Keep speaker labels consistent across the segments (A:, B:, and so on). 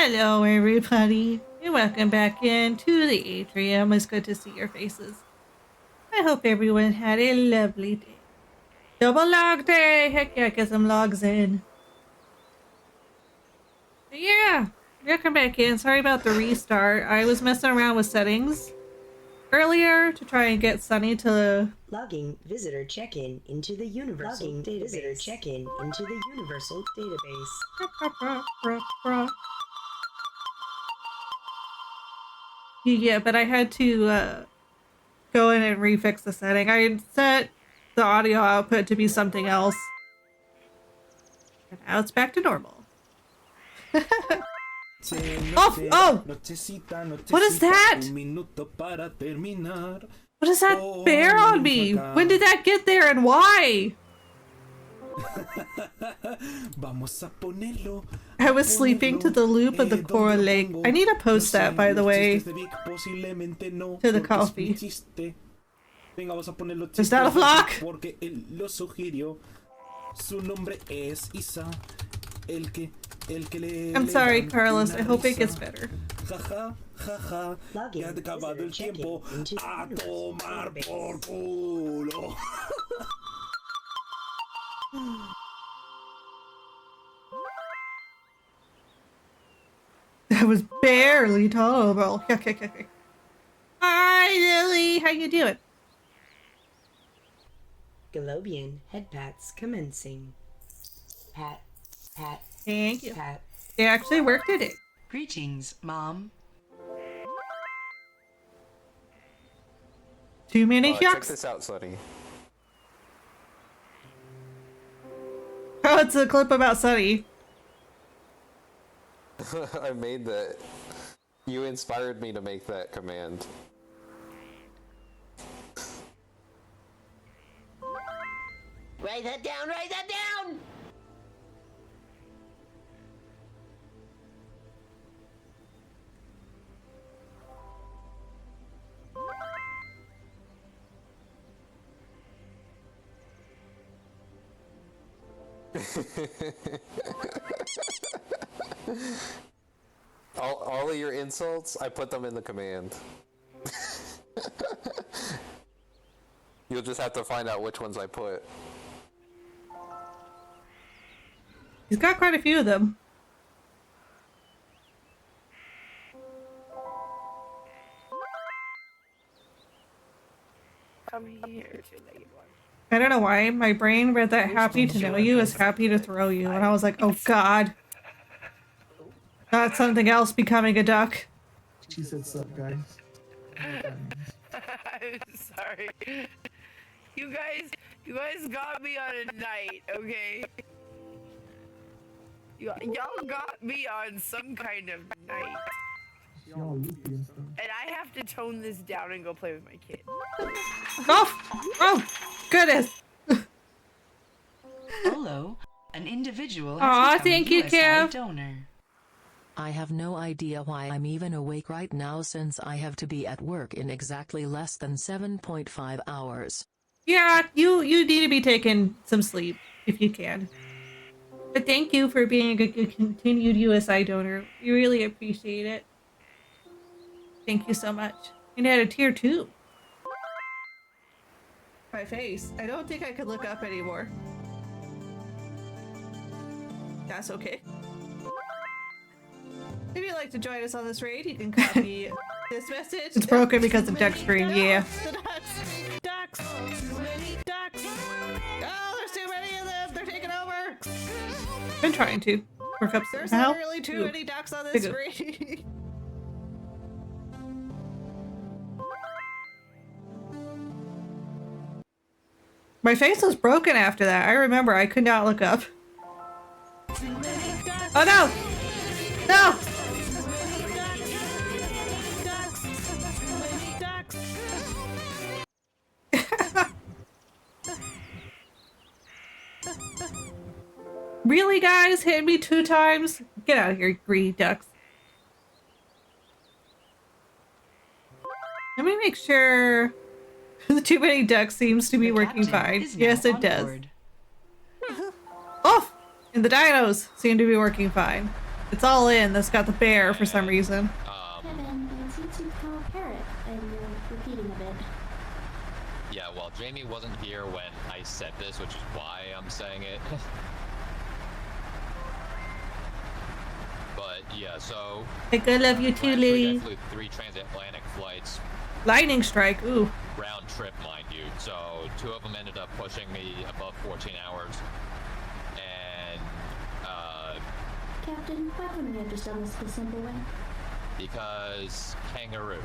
A: Hello, everybody, and welcome back into the atrium. It's good to see your faces. I hope everyone had a lovely day. Double log day! Heck yeah, get some logs in. But yeah, welcome back in. Sorry about the restart. I was messing around with settings earlier to try and get Sunny to...
B: Logging visitor check-in into the universal database. Visitor check-in into the universal database.
A: Yeah, but I had to go in and refix the setting. I had set the audio output to be something else. And now it's back to normal. Oh! What is that? What is that bear on me? When did that get there and why? I was sleeping to the loop of the Coral Lake. I need to post that, by the way, to the coffee. Is that a flock? I'm sorry, Carlos. I hope it gets better.
B: Logging visitor check-in into the universal database.
A: That was barely tolerable. Hi, Lily. How you doing?
B: Globian head pats commencing. Pat.
A: Thank you.
B: Pat.
A: They actually worked today.
C: Greetings, Mom.
A: Too many
D: Check
A: yucks.
D: this out, Sunny.
A: Oh, it's a clip about Sunny.
D: I made that. You inspired me to make that command.
B: Write that down, write that down!
D: all of your insults, I put them in the command. You'll just have to find out which ones I put.
A: He's got quite a few of them.
E: Come here to the
A: I don't know why my brain read that happy to know you as happy to throw you, and I was like, oh god. Not something else becoming a duck.
F: She said, "Sup, guys?"
E: I'm sorry. You guys got me on a night, okay? Y'all got me on some kind of night.
F: Y'all loopy and stuff.
E: And I have to tone this down and go play with my kid.
A: Oh, goodness.
C: Hello, an individual has
A: Aw,
C: become
A: thank
C: a
A: you,
C: USI
A: Kev.
C: donor.
G: I have no idea why I'm even awake right now since I have to be at work in exactly less than 7.5 hours.
A: Yeah, you need to be taking some sleep if you can. But thank you for being a good continued USI donor. We really appreciate it. Thank you so much. And at a tier 2. My face. I don't think I could look up anymore. That's okay. If you'd like to join us on this raid, you can copy this message. It's broken because of deck screen, yeah. The ducks! Too many ducks! Oh, there's too many of them! They're taking over! Been trying to work up
E: There's
A: somehow.
E: literally too many ducks on this screen.
A: My face was broken after that. I remember I could not look up. Oh no! No! Really, guys? Hit me 2 times? Get out of here, greedy ducks. Let me make sure the too many ducks seems to be working fine. Yes, it does. Oh! And the dinos seem to be working fine. It's all in. That's got the bear for some reason.
H: Kevin, I see you call a parrot, and you're repeating a bit.
I: Yeah, well, Jamie wasn't here when I said this, which is why I'm saying it. But yeah, so
A: I love you too,
I: last week I
A: Lily.
I: flew 3 transatlantic flights,
A: Lightning strike. Ooh.
I: round trip, mind you. So 2 of them ended up pushing me above 14 hours, and
H: Captain, why couldn't we have just done this the simple way?
I: because kangaroos.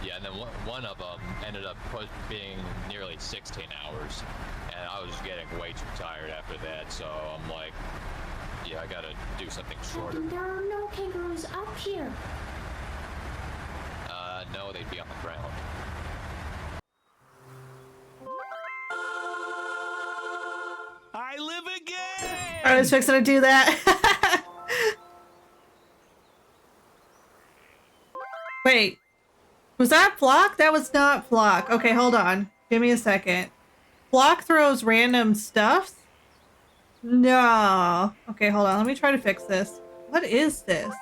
I: Yeah, and then one of them ended up being nearly 16 hours, and I was getting way too tired after that, so I'm like, yeah, I gotta do something shorter.
H: Captain, there are no kangaroos up here.
I: No, they'd be on the ground.
J: I live again!
A: I was fixing to do that. Wait. Was that Flock? That was not Flock. Okay, hold on. Give me a second. Flock throws random stuff? No. Okay, hold on. Let me try to fix this. What is this?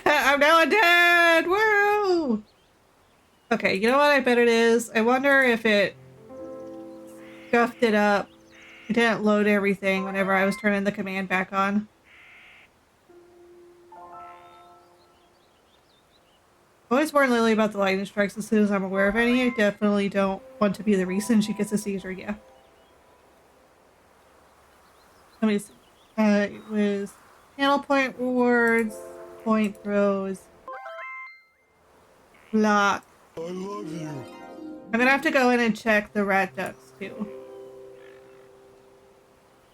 A: I'm now dead! Woo! Okay, you know what I bet it is? I wonder if it scuffed it up. It didn't load everything whenever I was turning the command back on. Always warn Lily about the lightning strikes as soon as I'm aware of any. I definitely don't want to be the reason she gets a seizure, yeah. Let me see. It was channel point rewards, point throws, block.
J: I love you.
A: I'm gonna have to go in and check the rat ducks too.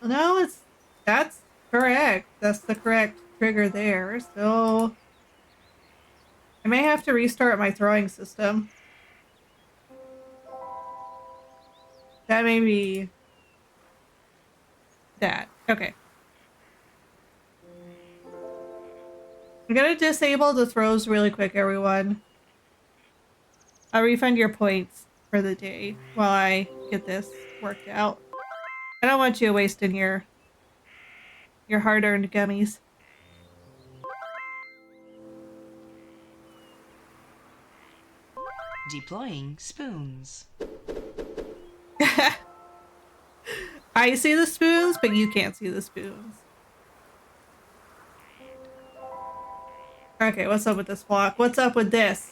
A: No, that's correct. That's the correct trigger there. So I may have to restart my throwing system. That may be that. Okay. I'm gonna disable the throws really quick, everyone. I'll refund your points for the day while I get this worked out. I don't want you wasting your hard-earned gummies.
C: Deploying spoons.
A: I see the spoons, but you can't see the spoons. Okay, what's up with this block? What's up with this?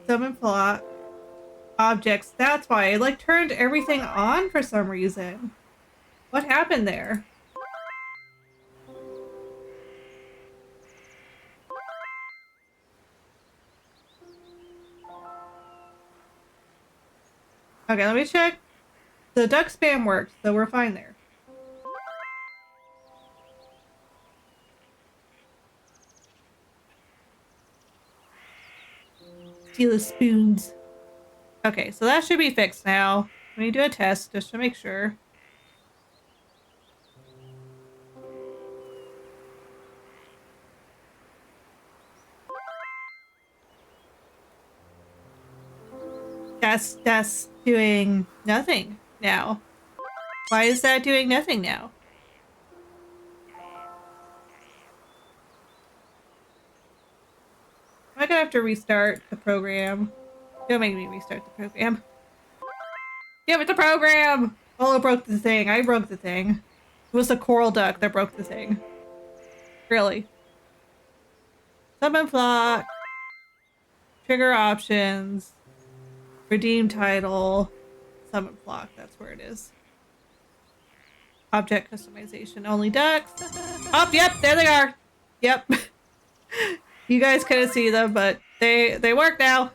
A: Summon plot. Objects. That's why I like turned everything on for some reason. What happened there? Okay, let me check. The duck spam worked, so we're fine there. Steal the spoons. Okay, so that should be fixed now. Let me do a test just to make sure. That's doing nothing now. Why is that doing nothing now? Am I gonna have to restart the program? Don't make me restart the program. Yeah, but the program! Oh, it broke the thing. I broke the thing. It was the coral duck that broke the thing. Really. Summon flock. Trigger options. Redeem title. Summon flock. That's where it is. Object customization. Only ducks. Oh, yep, there they are. Yep. You guys couldn't see them, but they work now.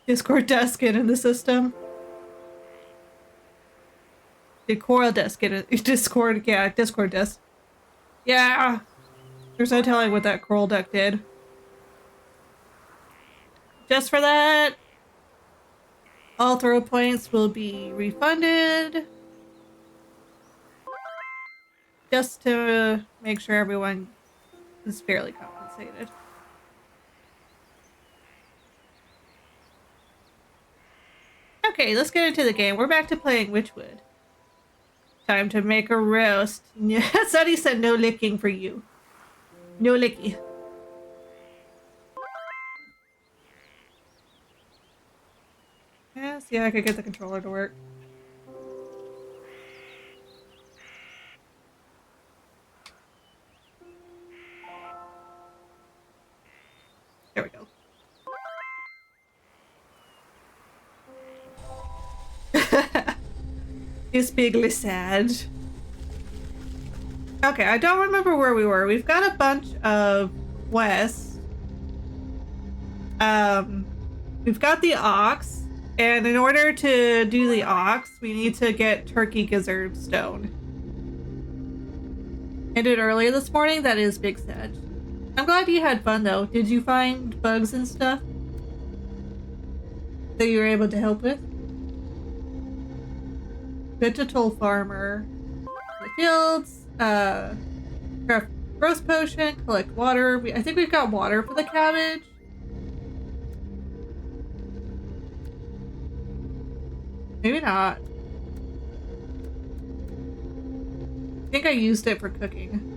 A: Discord does get in the system. Did Coral does get it? Discord, yeah, Discord does. Yeah. There's no telling what that coral duck did. Just for that. All throw points will be refunded. Just to make sure everyone is fairly compensated. Okay, let's get into the game. We're back to playing Wytchwood. Time to make a roast. Sunny said no licking for you. No licky. Yeah, see if I could get the controller to work. There we go. He's bigly sad. Okay, I don't remember where we were. We've got a bunch of quests. We've got the ox, and in order to do the ox, we need to get Turkey Gizzard Stone. Ended earlier this morning. That is big sad. I'm glad you had fun though. Did you find bugs and stuff that you were able to help with? Vegetal farmer. The fields. Craft growth potion. Collect water. I think we've got water for the cabbage. Maybe not. I think I used it for cooking.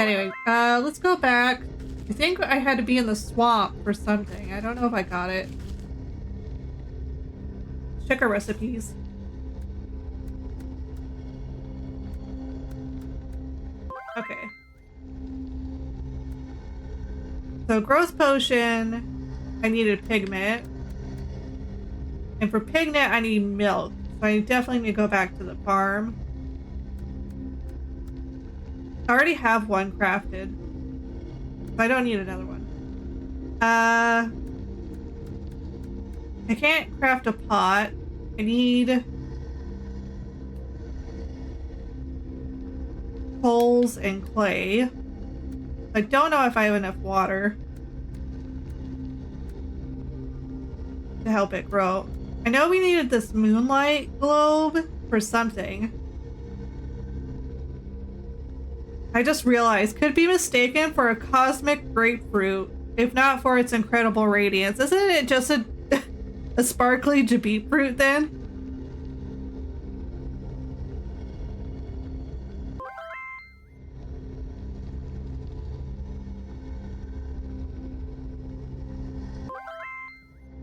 A: Anyway, let's go back. I think I had to be in the swamp for something. I don't know if I got it. Check our recipes. Okay. So growth potion, I needed pigment. And for pigment, I need milk. So I definitely need to go back to the farm. I already have one crafted. So I don't need another one. I can't craft a pot. I need coals and clay. I don't know if I have enough water to help it grow. I know we needed this moonlight globe for something. I just realized could be mistaken for a cosmic grapefruit, if not for its incredible radiance. Isn't it just a sparkly jabit fruit then?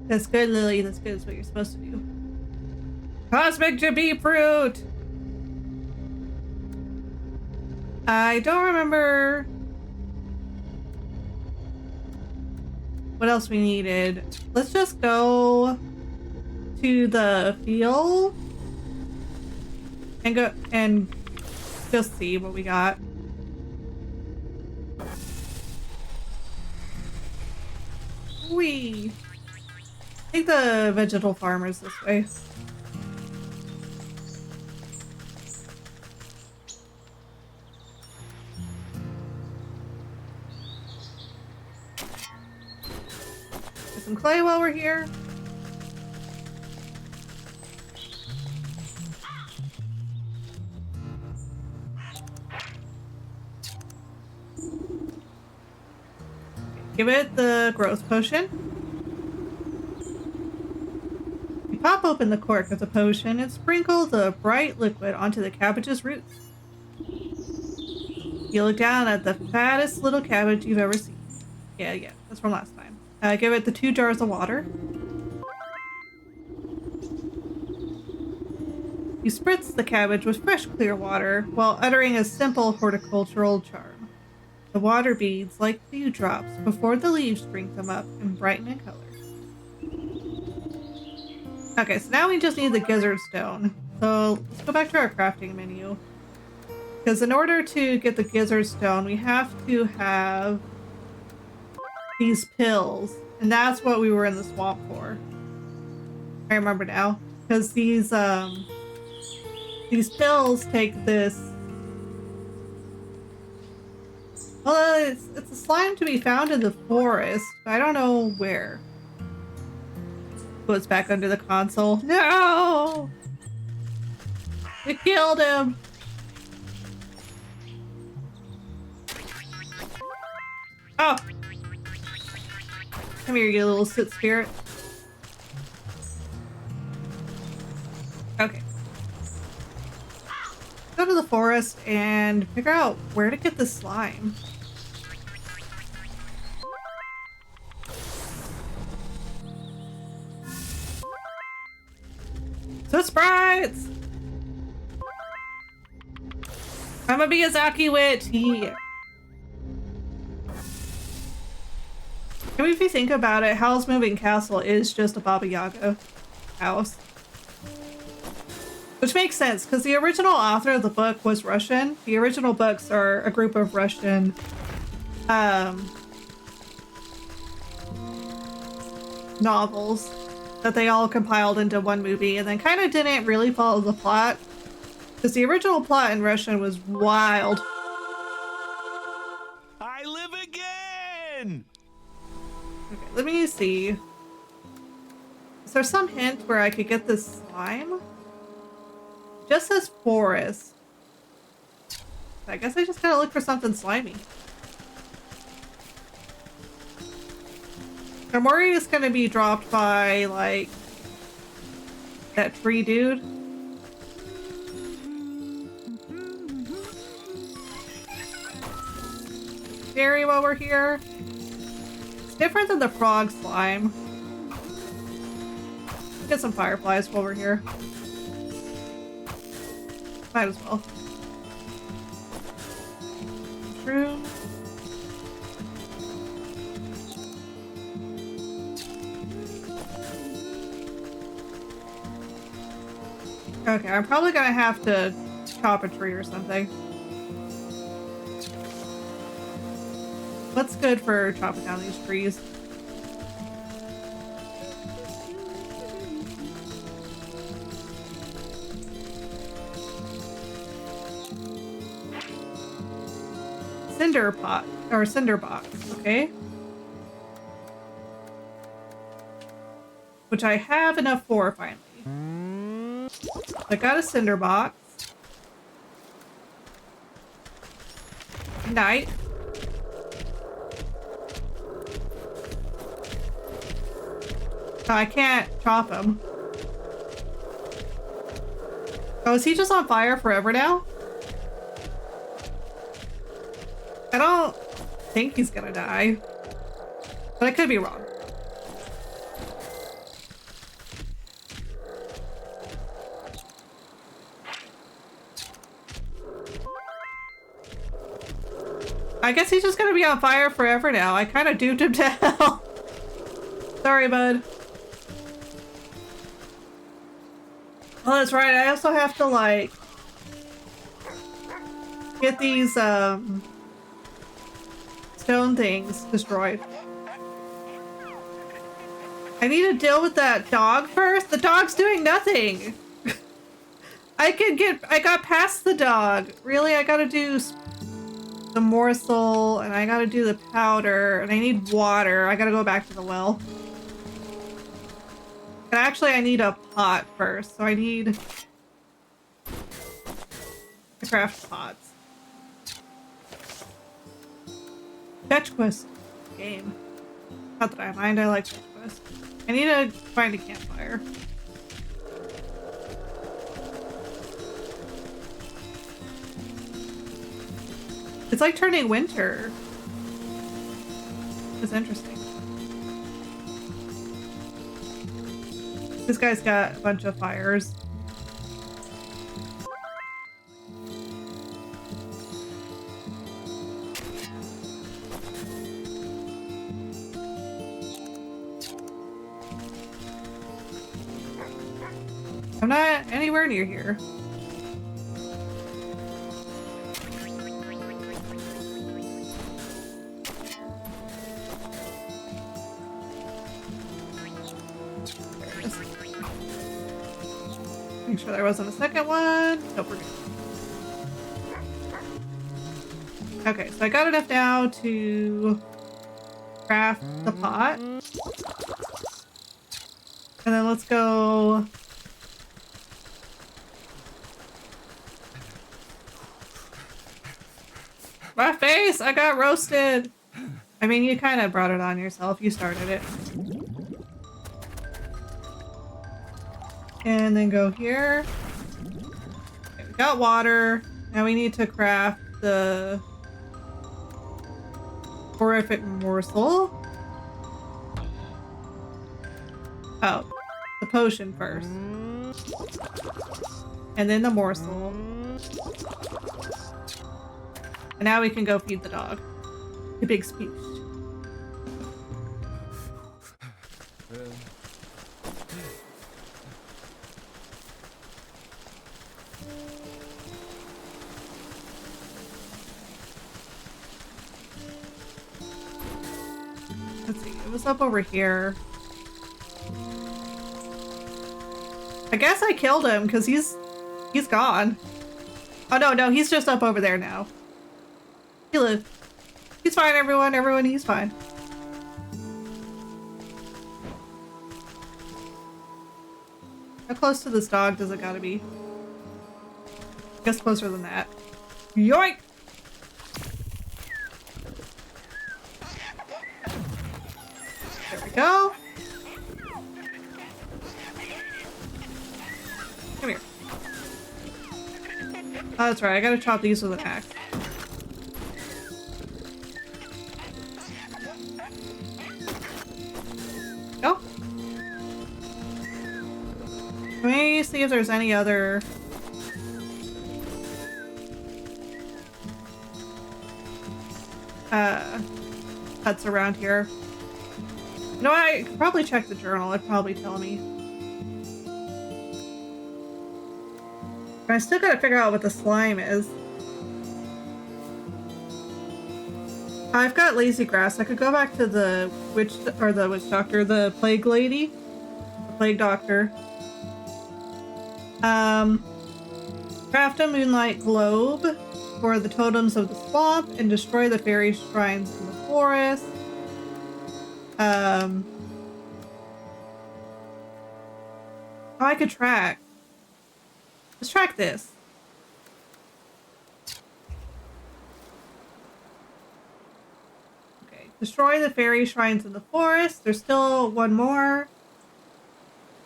A: That's good, Lily. That's good. That's what you're supposed to do. Cosmic jabit fruit! I don't remember what else we needed. Let's just go to the field and go and just see what we got. Whee! I think the vegetal farmer's this way. Get some clay while we're here. Give it the growth potion. You pop open the cork of the potion and sprinkle the bright liquid onto the cabbage's roots. You look down at the fattest little cabbage you've ever seen. Yeah, that's from last time. Give it the 2 jars of water. You spritz the cabbage with fresh, clear water while uttering a simple horticultural charm. The water beads like dewdrops before the leaves drink them up and brighten in color. Okay, so now we just need the gizzard stone. So let's go back to our crafting menu. Because in order to get the gizzard stone, we have to have these pills. And that's what we were in the swamp for. I remember now. Because these pills take this. Well, it's a slime to be found in the forest, but I don't know where. Goes back under the console. No! It killed him! Oh! Come here, you little soot spirit. Okay. Go to the forest and figure out where to get the slime. So sprites! I'm a Miyazaki witch! Yeah. I mean, if you think about it, Howl's Moving Castle is just a Baba Yaga house. Which makes sense, because the original author of the book was Russian. The original books are a group of Russian novels that they all compiled into one movie and then kind of didn't really follow the plot. Because the original plot in Russian was wild.
J: I live again!
A: Okay, let me see. Is there some hint where I could get this slime? Just says forest. I guess I just gotta look for something slimy. I'm worried it's gonna be dropped by, like, that tree dude. Berry while we're here. It's different than the frog slime. Get some fireflies while we're here. Might as well. True. Okay, I'm probably gonna have to chop a tree or something. What's good for chopping down these trees? Cinder pot or cinder box, okay? Which I have enough for finally. I got a cinder box. Night. Oh, I can't chop him. Oh, is he just on fire forever now? I don't think he's gonna die, but I could be wrong. I guess he's just gonna be on fire forever now. I kind of doomed him to hell. Sorry, bud. Oh, that's right. I also have to, like, get these, stone things destroyed. I need to deal with that dog first. The dog's doing nothing. I got past the dog. Really, I gotta do the morsel, and I gotta do the powder, and I need water. I gotta go back to the well. And actually, I need a pot first, so I need to craft pots. Fetch quest game. Not that I mind, I like fetch quest. I need to find a campfire. It's like turning winter. It's interesting. This guy's got a bunch of fires. I'm not anywhere near here. Make sure there wasn't a second one. Nope, we're good. Okay, so I got enough now to craft the pot. And then let's go. My face! I got roasted! I mean, you kind of brought it on yourself. You started it. And then go here. Okay, we got water. Now we need to craft the horrific morsel. Oh, the potion first. And then the morsel. And now we can go feed the dog. The big speech. Let's see, it was up over here. I guess I killed him because he's gone. Oh no, he's just up over there now. He lived. He's fine, everyone. Everyone, he's fine. How close to this dog does it gotta be? I guess closer than that. Yoink! There we go. Come here. Oh, that's right. I gotta chop these with an axe. Go. Let me see if there's any other. Huts around here. You know what? I could probably check the journal. It'd probably tell me. But I still gotta figure out what the slime is. I've got lazy grass. I could go back to the witch doctor, the plague lady, the plague doctor. Craft a moonlight globe for the totems of the swamp and destroy the fairy shrines in the forest. Oh, I could track. Let's track this. Okay, destroy the fairy shrines in the forest. There's still one more.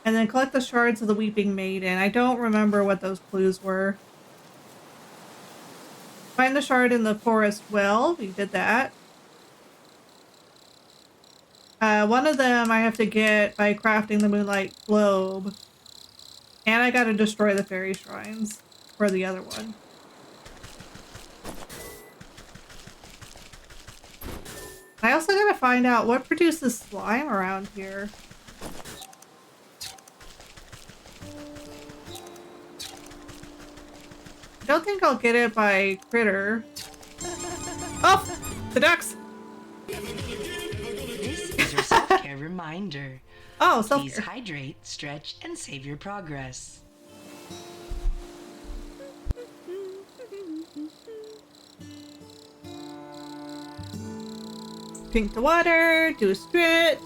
A: And then collect the shards of the Weeping Maiden. I don't remember what those clues were. Find the shard in the forest well. We did that. One of them I have to get by crafting the moonlight globe. And I gotta destroy the fairy shrines for the other one. I also gotta find out what produces slime around here. I don't think I'll get it by critter. Oh! The ducks!
B: This is your self-care reminder.
A: Oh,
B: Please
A: self-care.
B: hydrate, stretch, and save your progress.
A: Drink the water, do a stretch.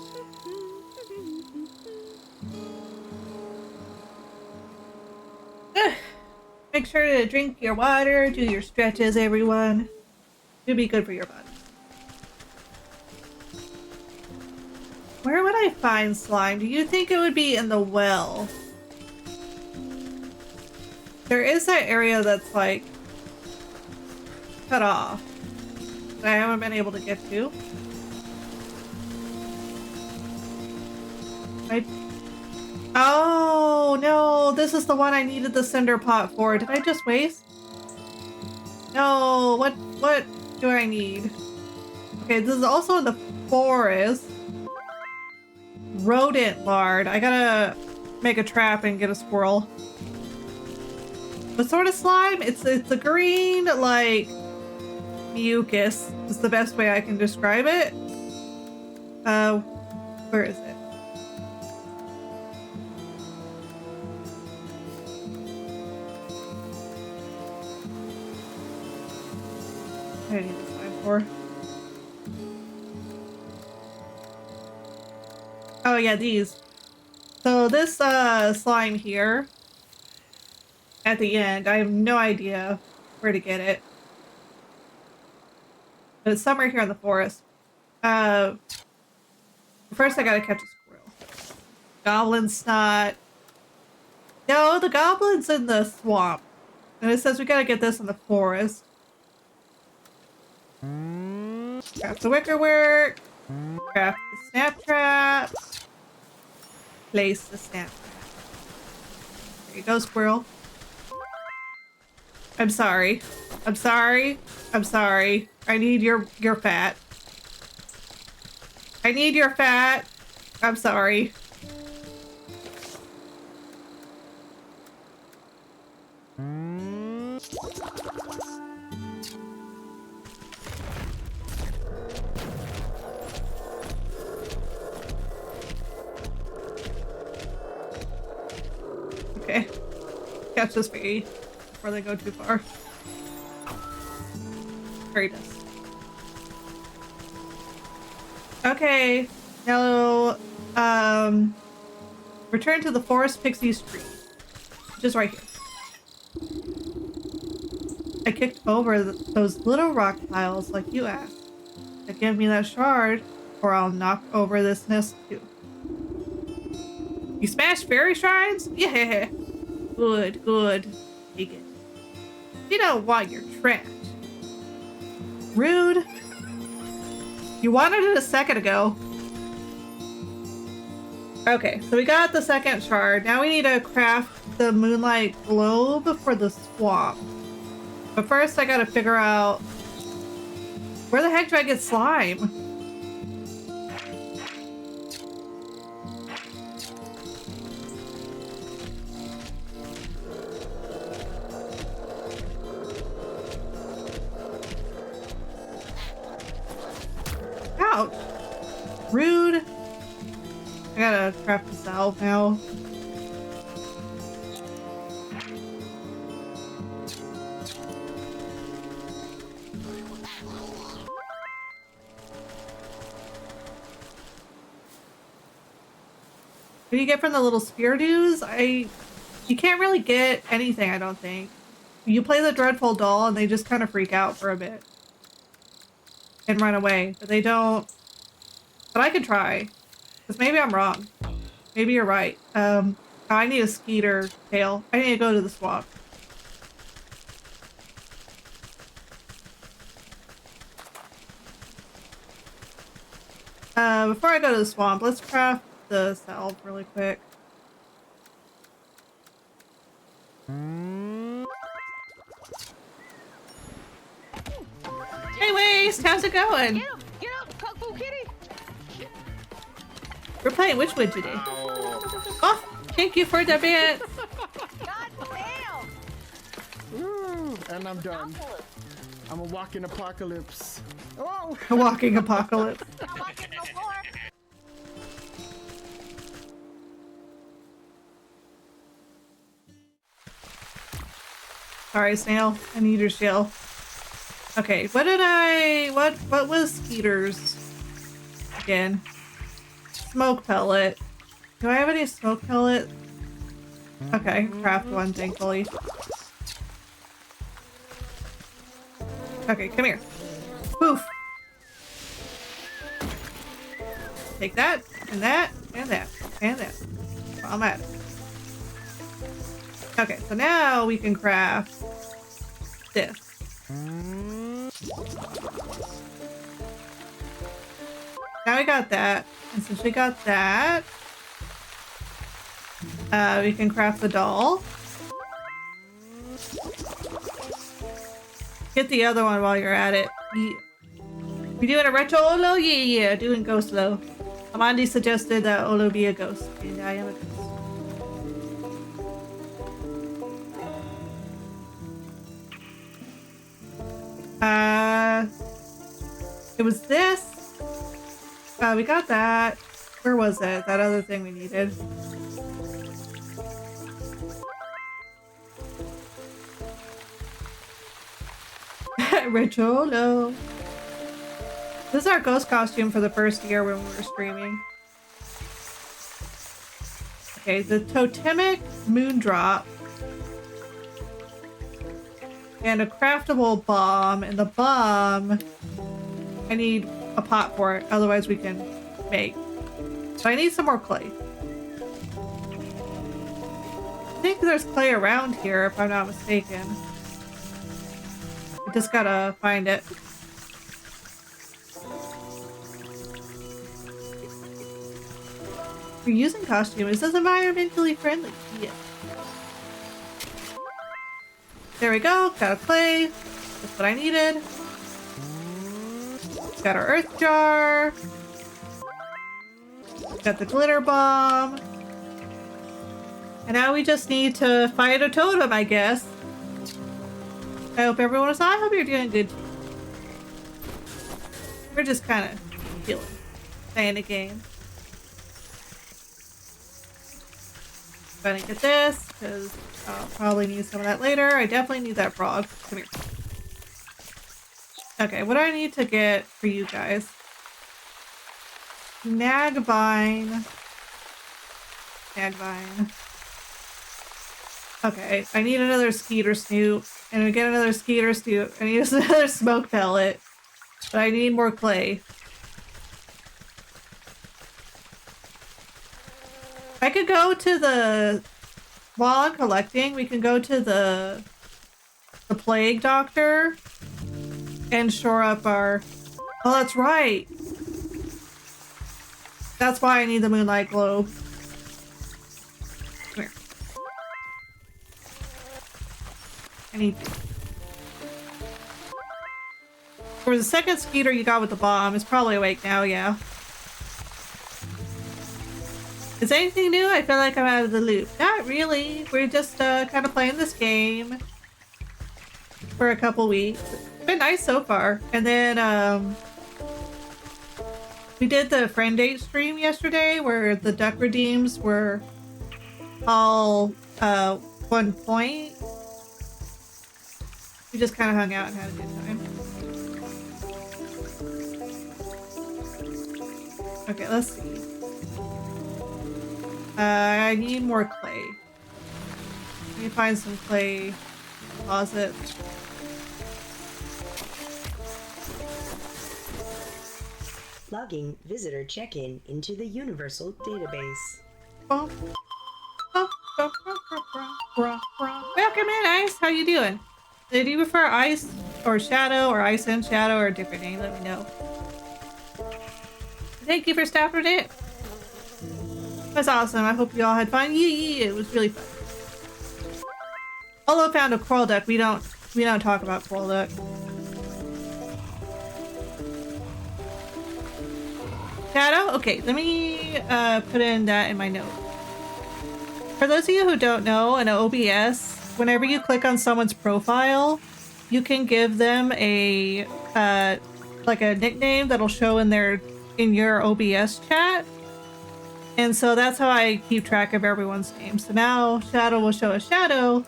A: Make sure to drink your water, do your stretches, everyone. It'll be good for your body. Where would I find slime? Do you think it would be in the well? There is that area that's like cut off that I haven't been able to get to. Oh no, this is the one I needed the cinder pot for. Did I just waste? No, what do I need? Okay, this is also in the forest. Rodent lard. I gotta make a trap and get a squirrel. What sort of slime? It's a green, like, mucus is the best way I can describe it. Where is it? I need this slime for. Oh yeah, these. So this slime here at the end, I have no idea where to get it. But it's somewhere here in the forest. First I gotta catch a squirrel. Goblin snot. No, the goblin's in the swamp. And it says we gotta get this in the forest. Craft the wicker work. Craft the snap trap. Place the snap trap. There you go, squirrel. I'm sorry. I'm sorry. I'm sorry. I need your fat. I need your fat. I'm sorry. Okay. Catch this baby before they go too far. Very nice. Okay. Now, return to the Forest Pixie Street. Just right here. I kicked over those little rock piles like you asked. Now give me that shard, or I'll knock over this nest too. You smashed fairy shrines? Yeah. Good, good. Take it. You don't want your trash. Rude. You wanted it a second ago. Okay, so we got the second shard. Now we need to craft the moonlight globe for the swamp. But first I gotta figure out where the heck do I get slime? Ouch. Rude. I gotta craft the salve now. What do you get from the little spear dues? You can't really get anything, I don't think. You play the Dreadful Doll and they just kind of freak out for a bit. And run away, but they don't. But I could try. Because maybe I'm wrong. Maybe you're right. I need a skeeter tail. I need to go to the swamp. Before I go to the swamp, let's craft the salve really quick. Hey, Waste! How's it going?
E: Get up, Kung Fu Kitty!
A: We're playing Wytchwood today. Oh, thank you for the bit.
E: God damn!
F: Ooh, and I'm done. I'm a walking apocalypse. Oh!
A: A walking apocalypse.
E: I'm not getting no more.
A: Sorry, Snail. I need your shield. Okay, what was Skeeter's again? Smoke pellet. Do I have any smoke pellet? Okay, craft one, thankfully. Okay, come here. Poof. Take that, and that, and that, and that. While I'm at it. Okay, so now we can craft this. Now we got that. And since we got that, we can craft the doll. Get the other one while you're at it. Yeah. We doing a retro Olo? Yeah, doing ghost low. Amandi suggested that Olo be a ghost, and I am a ghost. It was this. We got that. Where was it? That other thing we needed. Richolo. This is our ghost costume for the first year when we were streaming. Okay, the totemic moondrop. And a craftable bomb. And the bomb, I need a pot for it. Otherwise we can make. So I need some more clay. I think there's clay around here if I'm not mistaken. I just gotta find it. You're using costume. Is this environmentally friendly? Yeah. There we go. Got a clay. That's what I needed. Got our earth jar. Got the glitter bomb. And now we just need to fight a totem, I guess. I hope everyone is. I hope you're doing good. We're just kind of chilling, playing a game. I'm gonna get this because I'll probably need some of that later. I definitely need that frog. Come here. Okay, what do I need to get for you guys? Nagvine. Nagvine. Okay, I need another skeeter snoot. And I get another skeeter snoot. I need another smoke pellet. But I need more clay. I could go to the... While I'm collecting, we can go to the plague doctor and shore up our... Oh, that's right! That's why I need the moonlight globe. Come here. I need... For the second skeeter you got with the bomb, it's probably awake now, yeah. Is anything new? I feel like I'm out of the loop. Not really. We're just kind of playing this game for a couple weeks. It's been nice so far. And then we did the friend date stream yesterday where the duck redeems were all 1 point. We just kind of hung out and had a good time. Okay, let's see. I need more clay. Let me find some clay closet.
B: Logging visitor check-in into the Universal Database.
A: Welcome in, Ice. How you doing? Do you prefer Ice or Shadow or Ice and Shadow or a different name? Let me know. Thank you for stopping it. That's awesome. I hope you all had fun. Yeah, it was really fun. Although I found a coral duck, we don't talk about coral duck. Shadow? Okay, let me put in that in my note. For those of you who don't know, in OBS, whenever you click on someone's profile, you can give them a like a nickname that'll show in your OBS chat. And so that's how I keep track of everyone's name. So now Shadow will show a Shadow,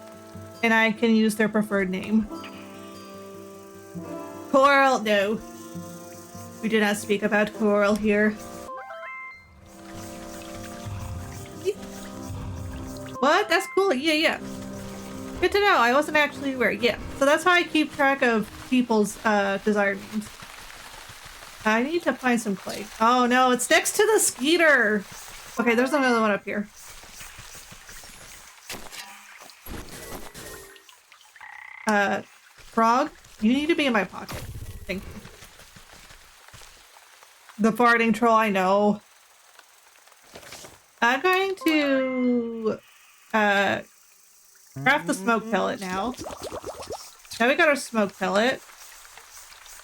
A: and I can use their preferred name. Coral, no. We do not speak about coral here. What? That's cool. Yeah. Good to know. I wasn't actually aware. Yeah. So that's how I keep track of people's desired names. I need to find some clay. Oh no, it's next to the skeeter. Okay, there's another one up here. Frog, you need to be in my pocket. Thank you. The farting troll, I know. I'm going to craft the smoke pellet now. Now we got our smoke pellet.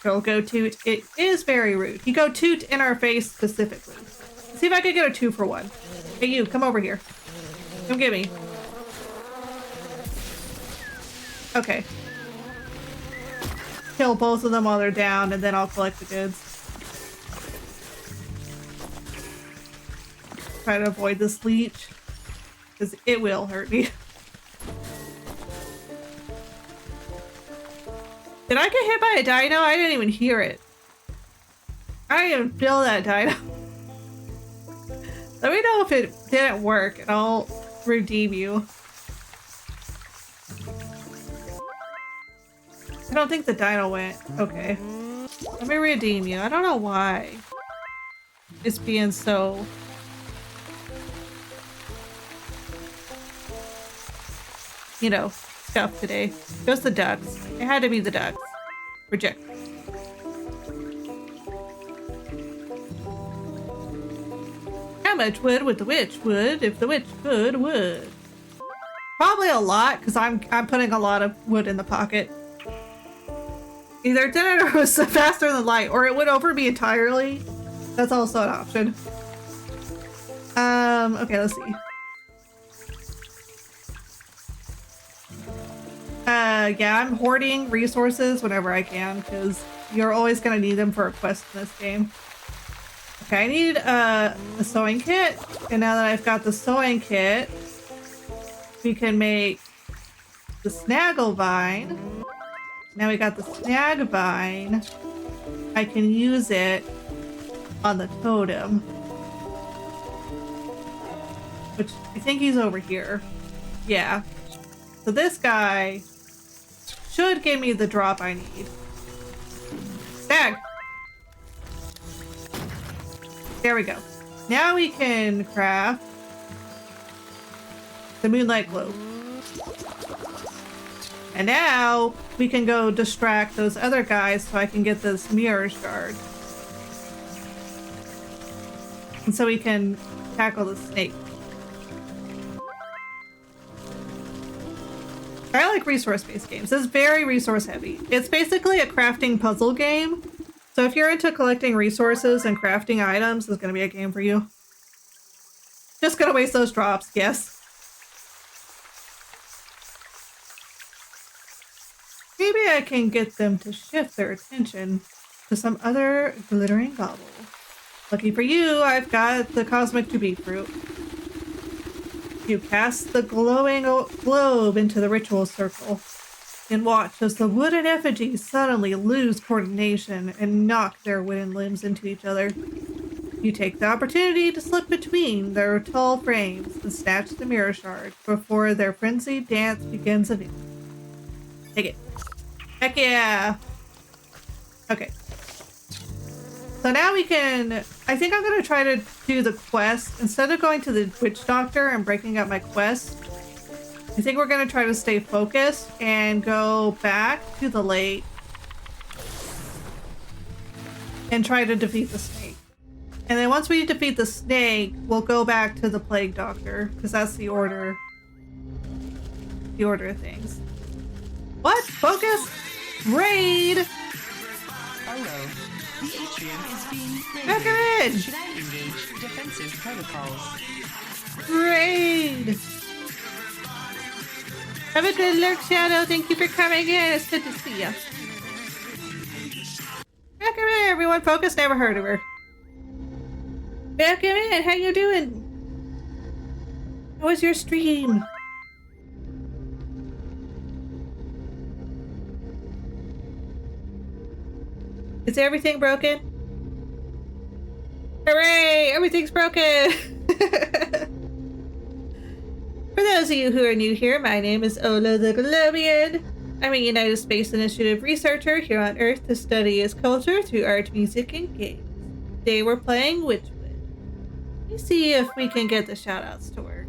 A: Go toot. It is very rude. You go toot in our face specifically. Let's see if I can get a 2 for 1. Hey you, come over here. Come get me. Okay. Kill both of them while they're down, and then I'll collect the goods. Try to avoid this leech, because it will hurt me. Did I get hit by a dino? I didn't even hear it. I didn't even feel that dino. Let me know if it didn't work and I'll redeem you. I don't think the dino went. Okay. Let me redeem you. I don't know why it's being so... you know, stuff today. Just the ducks. It had to be the ducks. Reject. How much wood would the witch would if the witch could wood? Probably a lot, because I'm putting a lot of wood in the pocket. Either it did it or it was faster than light, or it went over me entirely. That's also an option. Okay, let's see. Yeah, I'm hoarding resources whenever I can, because you're always gonna need them for a quest in this game. Okay, I need a sewing kit, and now that I've got the sewing kit, we can make the snaggle vine. Now we got the snag vine. I can use it on the totem. Which, I think he's over here. Yeah. So this guy should give me the drop I need. Snag! There we go. Now we can craft the moonlight globe. And now we can go distract those other guys so I can get this mirror shard. And so we can tackle the snake. I like resource-based games. It's very resource-heavy. It's basically a crafting puzzle game. So if you're into collecting resources and crafting items, it's going to be a game for you. Just gonna waste those drops, yes. Maybe I can get them to shift their attention to some other glittering gobble. Lucky for you, I've got the cosmic to be fruit. You cast the glowing globe into the ritual circle and watch as the wooden effigies suddenly lose coordination and knock their wooden limbs into each other. You take the opportunity to slip between their tall frames and snatch the mirror shard before their frenzied dance begins anew. Take it. Heck yeah! Okay. So now we can... I think I'm going to try to do the quest. Instead of going to the witch doctor and breaking up my quest, I think we're going to try to stay focused and go back to the lake and try to defeat the snake. And then once we defeat the snake, we'll go back to the plague doctor, because that's the order. The order of things. What? Focus? Raid!
C: Hello. The atrium is being raided.
A: Back in!
C: Should I engage defensive protocols?
A: Raid! Have a good lurk, Shadow. Thank you for coming in. It's good to see you. Welcome in, everyone. Focus, never heard of her. Welcome in. How you doing? How was your stream? Is everything broken? Hooray! Everything's broken! For those of you who are new here, my name is Ola the Globian. I'm a United Space Initiative researcher here on Earth to study its culture through art, music, and games. Today we're playing Wytchwood. Let's see if we can get the shoutouts to work.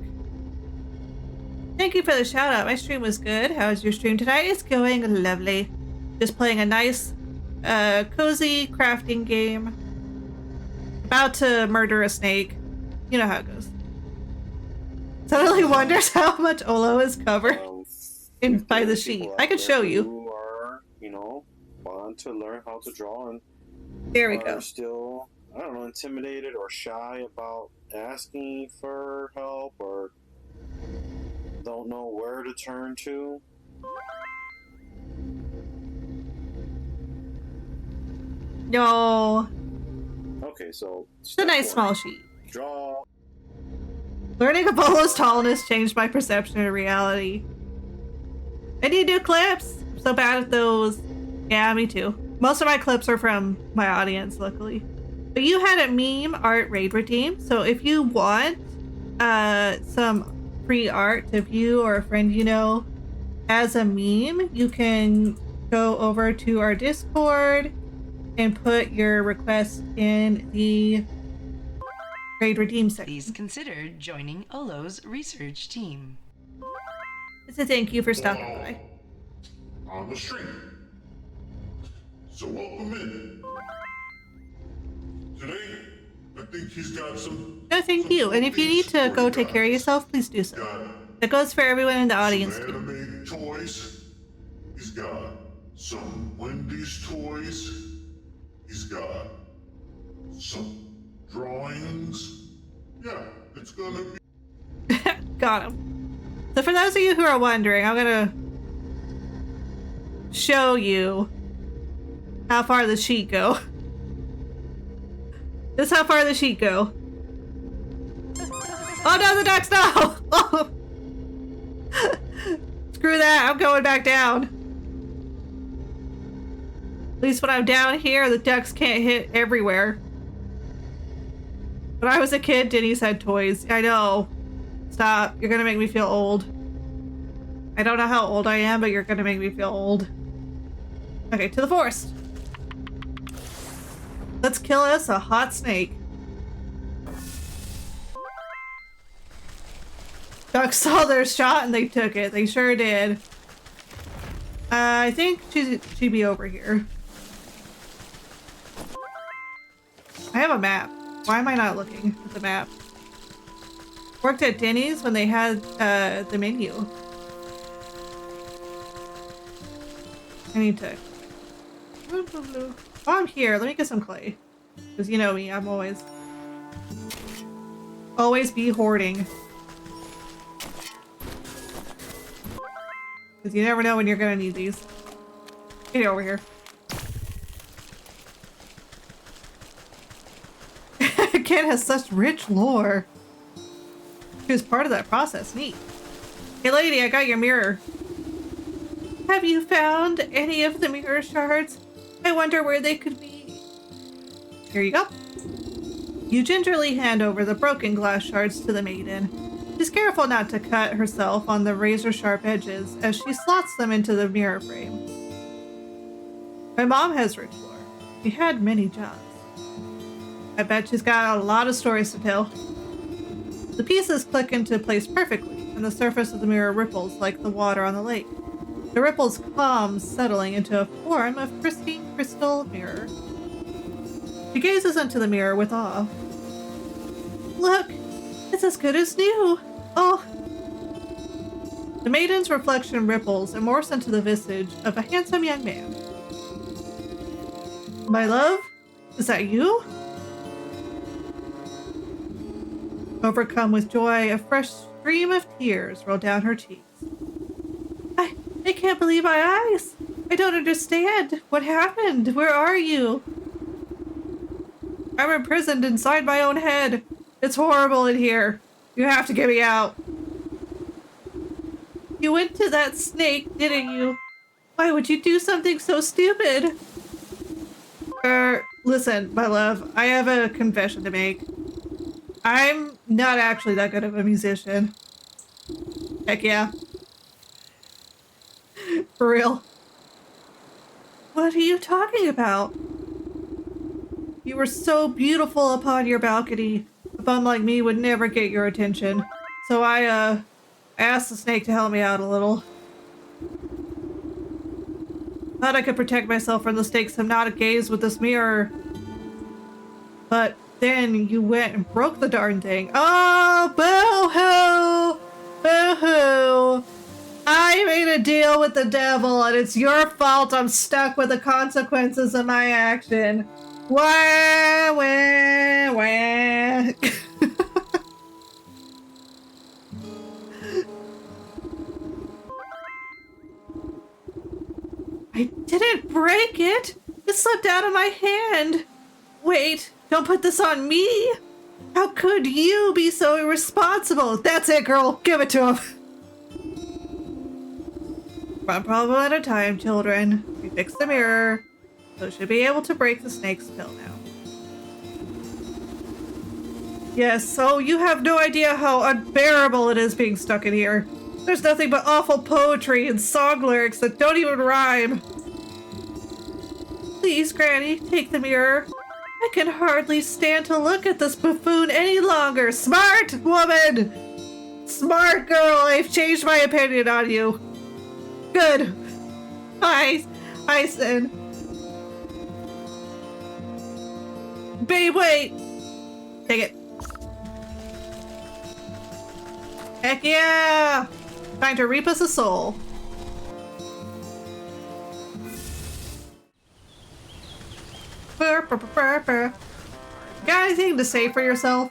A: Thank you for the shoutout. My stream was good. How was your stream tonight? It's going lovely. Just playing a nice, cozy crafting game. About to murder a snake. You know how it goes. Suddenly wonders how much Olo is covered by the sheet. I could show you.
K: Who are, you know, want to learn how to draw and
A: there we go.
K: Still, I don't know, intimidated or shy about asking for help or don't know where to turn to.
A: No.
K: Okay, so
A: it's a nice small sheet.
K: Draw.
A: Learning Apollo's tallness changed my perception of reality. I need new clips. I'm so bad at those. Yeah, me too. Most of my clips are from my audience, luckily. But you had a meme art raid redeem, so if you want some free art to view or a friend you know as a meme, you can go over to our Discord and put your request in the raid redeem section.
B: Please consider joining Olo's research team.
A: It's a thank you for stopping by.
L: On the street. So welcome in. Today, I think he's got some.
A: No, thank you. And if you need to go take care of yourself, please do so. That goes for everyone in the audience too.
L: Anime toys. He's got some Wendy's toys. He's got some drawings. Yeah, it's gonna be.
A: Got him. So for those of you who are wondering, I'm gonna show you how far the sheet go. This is how far the sheet go. Oh no, the ducks, no! Oh. Screw that, I'm going back down. At least when I'm down here, the ducks can't hit everywhere. When I was a kid, Denny's had toys. I know. Stop, you're gonna make me feel old. I don't know how old I am, but you're gonna make me feel old. Okay, to the forest. Let's kill us a hot snake. Ducks saw their shot and they took it. They sure did. I think she'd be over here. I have a map. Why am I not looking at the map? Worked at Denny's when they had the menu. I need to... Oh, I'm here. Let me get some clay. Because you know me, I'm always be hoarding. Because you never know when you're gonna need these. Get over here. Kid has such rich lore. She was part of that process. Neat. Hey lady, I got your mirror. Have you found any of the mirror shards? I wonder where they could be. Here you go. You gingerly hand over the broken glass shards to the maiden. She's careful not to cut herself on the razor-sharp edges as she slots them into the mirror frame. My mom has rich lore. She had many jobs. I bet she's got a lot of stories to tell. The pieces click into place perfectly, and the surface of the mirror ripples like the water on the lake. The ripples calm, settling into a form of pristine crystal mirror. She gazes into the mirror with awe. Look! It's as good as new! Oh! The maiden's reflection ripples and morphs into the visage of a handsome young man. My love? Is that you? Overcome with joy, a fresh stream of tears roll down her cheeks. I can't believe my eyes! I don't understand! What happened? Where are you? I'm imprisoned inside my own head. It's horrible in here. You have to get me out. You went to that snake, didn't you? Why would you do something so stupid? Listen, my love, I have a confession to make. I'm not actually that good of a musician. Heck yeah. For real. What are you talking about? You were so beautiful upon your balcony. A bum like me would never get your attention. So I asked the snake to help me out a little. Thought I could protect myself from the snake's hypnotic gaze with this mirror. But then you went and broke the darn thing. Oh, boo-hoo! Boo-hoo! I made a deal with the devil and it's your fault I'm stuck with the consequences of my action. Wah, wah, wah. I didn't break it. It slipped out of my hand. Wait, don't put this on me. How could you be so irresponsible? That's it, girl. Give it to him. One problem at a time, children. We fixed the mirror, so should be able to break the snake's spell now. Yes, oh, you have no idea how unbearable it is being stuck in here. There's nothing but awful poetry and song lyrics that don't even rhyme. Please, Granny, take the mirror. I can hardly stand to look at this buffoon any longer. Smart woman! Smart girl, I've changed my opinion on you. Good. I said. Babe, wait! Take it. Heck yeah! Time to reap us a soul. Got anything to say for yourself?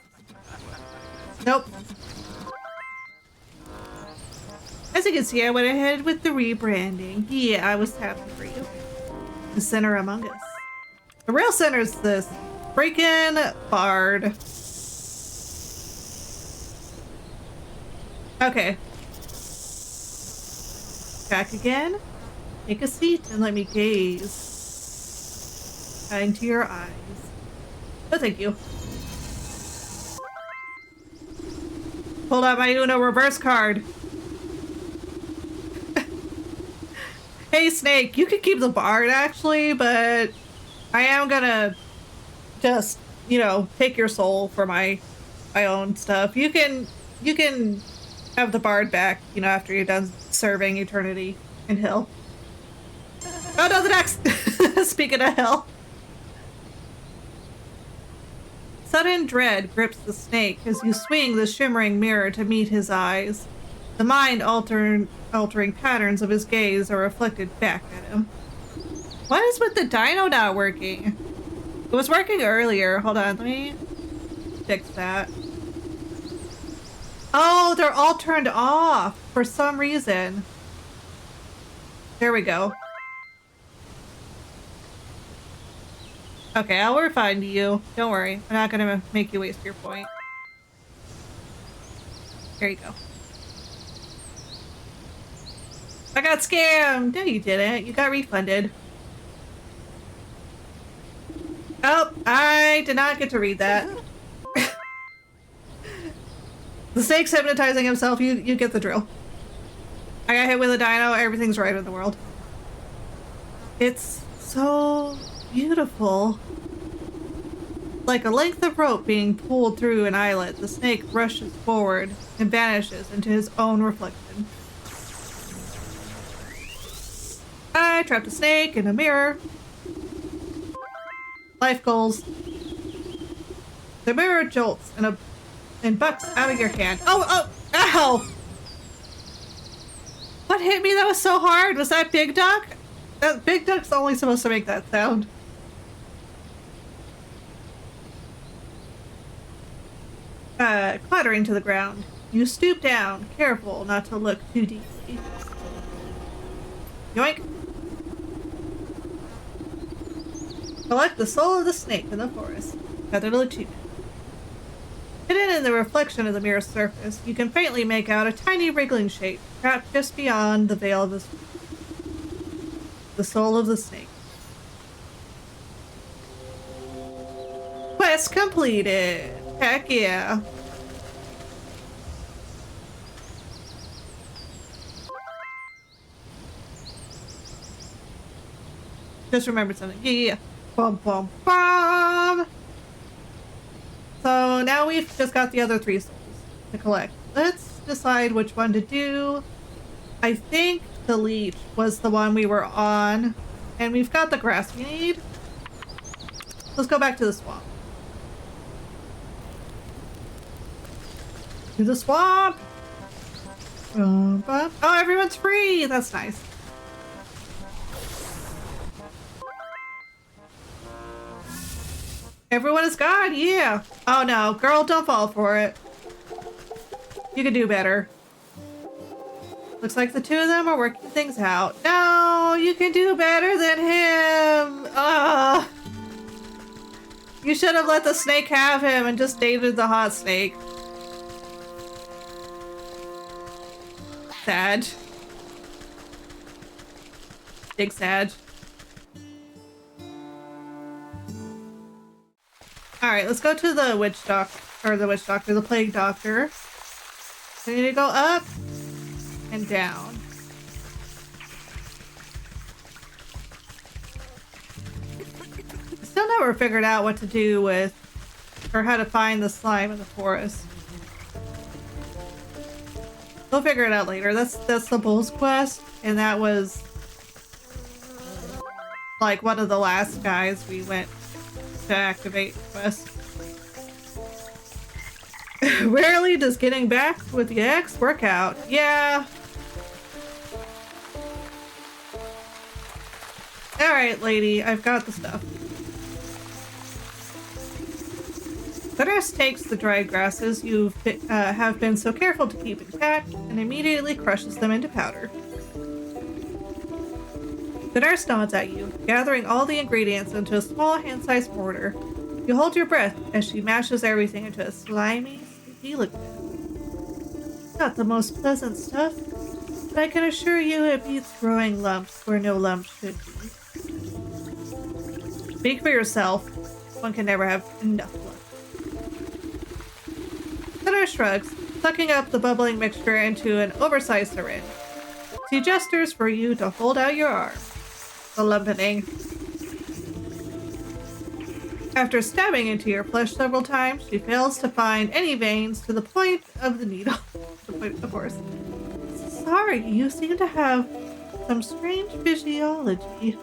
A: Nope. As you can see, I went ahead with the rebranding. Yeah, I was happy for you. The sinner among us. The real sinner is this freaking bard. Okay. Back again. Take a seat and let me gaze into your eyes. Oh, thank you. Pulled out my Uno reverse card. Hey, Snake, you can keep the bard actually, but I am gonna just, you know, take your soul for my own stuff. You can have the bard back, you know, after you're done serving eternity in hell. Oh no, the next! Speaking of hell. Sudden dread grips the snake as you swing the shimmering mirror to meet his eyes. The mind-altering patterns of his gaze are reflected back at him. What is with the dino not working? It was working earlier. Hold on, let me fix that. Oh, they're all turned off for some reason. There we go. Okay, I'll refund you. Don't worry. I'm not gonna make you waste your point. There you go. I got scammed! No, you didn't. You got refunded. Oh, I did not get to read that. The snake's hypnotizing himself. You get the drill. I got hit with a dino. Everything's right in the world. It's so beautiful. Like a length of rope being pulled through an eyelet, the snake rushes forward and vanishes into his own reflection. I trapped a snake in a mirror. Life goals. The mirror jolts and bucks out of your hand. Oh, ow! What hit me that was so hard? Was that Big Duck? Big Duck's only supposed to make that sound. Clattering to the ground. You stoop down, careful not to look too deeply. Yoink! Collect the soul of the snake in the forest. Featherless achievement. Hidden in the reflection of the mirror's surface, you can faintly make out a tiny wriggling shape, trapped just beyond the veil of the soul of the snake. Quest completed! Heck yeah! Just remembered something. Yeah. Bum, bum, bum. So now we've just got the other 3 souls to collect. Let's decide which one to do. I think the leech was the one we were on. And we've got the grass we need. Let's go back to the swamp. To the swamp! Oh, everyone's free! That's nice. Everyone is gone, yeah! Oh no, girl, don't fall for it. You can do better. Looks like the 2 of them are working things out. No, you can do better than him! Ugh! You should have let the snake have him and just dated the hot snake. Sad. Big sad. Alright, let's go to the witch doctor. or the witch doctor, the plague doctor. We need to go up and down. Still never figured out what to do with, or how to find the slime in the forest. We'll figure it out later. That's the Bull's quest, and that was like one of the last guys we went to activate the quest. Rarely does getting back with the ex work out. Yeah. Alright, lady, I've got the stuff. The nurse takes the dried grasses you have been so careful to keep intact and immediately crushes them into powder. The nurse nods at you, gathering all the ingredients into a small hand-sized mortar. You hold your breath as she mashes everything into a slimy, sticky liquid. Not the most pleasant stuff, but I can assure you it beats growing lumps where no lumps should be. Speak for yourself. One can never have enough luck. The nurse shrugs, sucking up the bubbling mixture into an oversized syringe. She gestures for you to hold out your arm. The lumpening. After stabbing into your flesh several times, she fails to find any veins to the point of the needle. The point, of course. Sorry, you seem to have some strange physiology.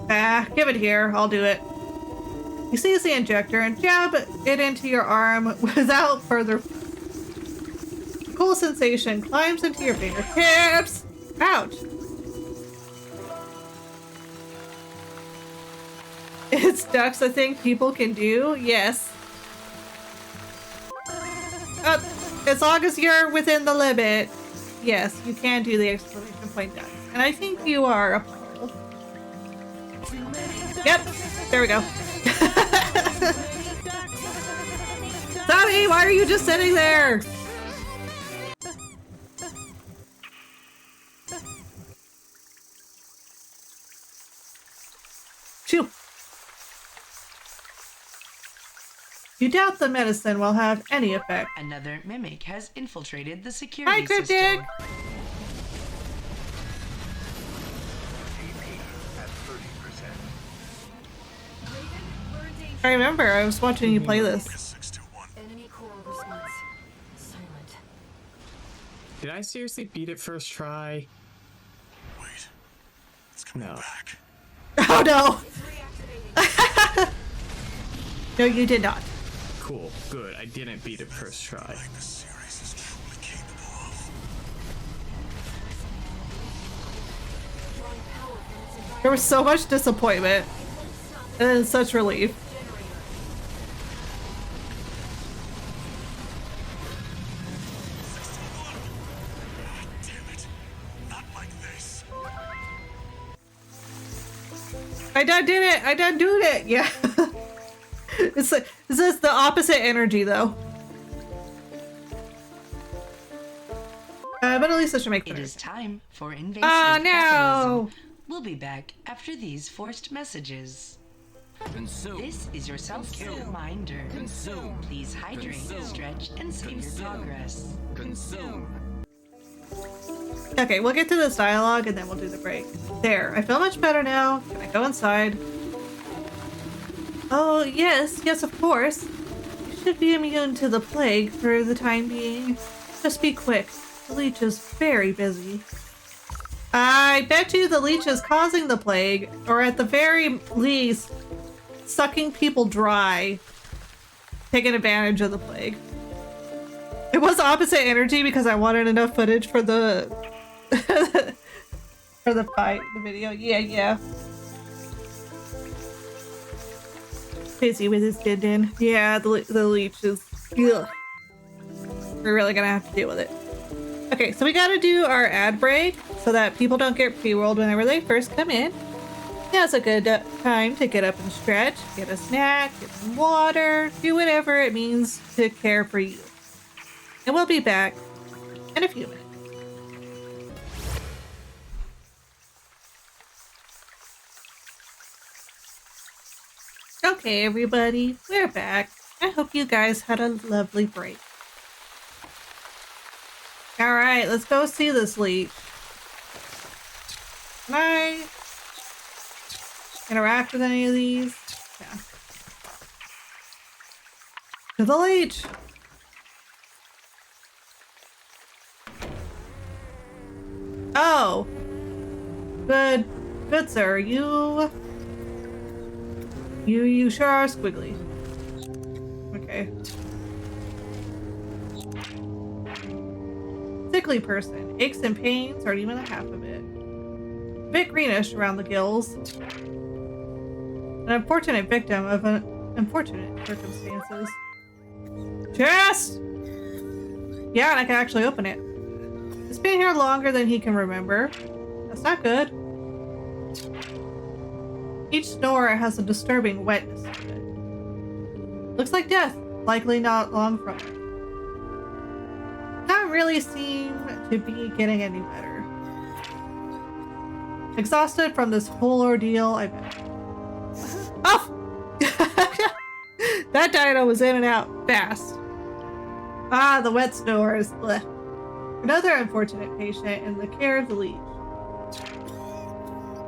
A: Ah, give it here. I'll do it. You seize the injector and jab it into your arm without further. A cool sensation climbs into your fingertips. Ouch. It's ducks a thing people can do? Yes. As long as you're within the limit, yes, you can do the exclamation point ducks. And I think you are applicable. Yep, there we go. Tommy, why are you just sitting there? Phew. You doubt the medicine will have any effect.
B: Another mimic has infiltrated the security
A: Hi, Cryptic!
B: system.
A: I remember, I was watching you play this.
H: Enemy core response. Silent.
F: Did I seriously beat it first try?
L: Wait, it's coming back.
A: Oh no! No, you did not.
F: Cool, good. I didn't beat it first try.
L: Like the series is truly capable of.
A: There was so much disappointment. And then such relief. I done did it! I done doing it! Yeah. It's like, this is the opposite energy though. But at least I should make
B: it is time for invasive
A: no!
B: capitalism. We'll be back after these forced messages.
J: Consume.
B: This is your self-care reminder.
J: Consume.
B: Please hydrate,
J: Consume.
B: stretch, and save your progress.
J: Consume.
A: Okay, we'll get to this dialogue and then we'll do the break. There, I feel much better now. Can I go inside? Oh, yes, of course. You should be immune to the plague for the time being. Just be quick. The leech is very busy. I bet you the leech is causing the plague, or at the very least, sucking people dry, taking advantage of the plague. It was opposite energy because I wanted enough footage for the for the fight, the video. Yeah. Busy with his din. Yeah, the leech is. Ugh. We're really gonna have to deal with it. Okay, so we gotta do our ad break so that people don't get pre-rolled whenever they first come in. Now's a good time to get up and stretch, get a snack, get some water, do whatever it means to care for you. And we'll be back in a few minutes. Okay, everybody, we're back. I hope you guys had a lovely break. Alright, let's go see this leech. Can I interact with any of these? Yeah. To the leech! Oh! Good sir, you sure are squiggly. Okay. Sickly person. Aches and pains, or even a half of it. A bit greenish around the gills. An unfortunate victim of unfortunate circumstances. Chest! Yeah, and I can actually open it. It's been here longer than he can remember. That's not good. Each snore has a disturbing wetness to it. Looks like death, likely not long from it. Not really seem to be getting any better. Exhausted from this whole ordeal, I bet. Oh! That dino was in and out fast. Ah, the wet snores. Blech. Another unfortunate patient in the care of the leech.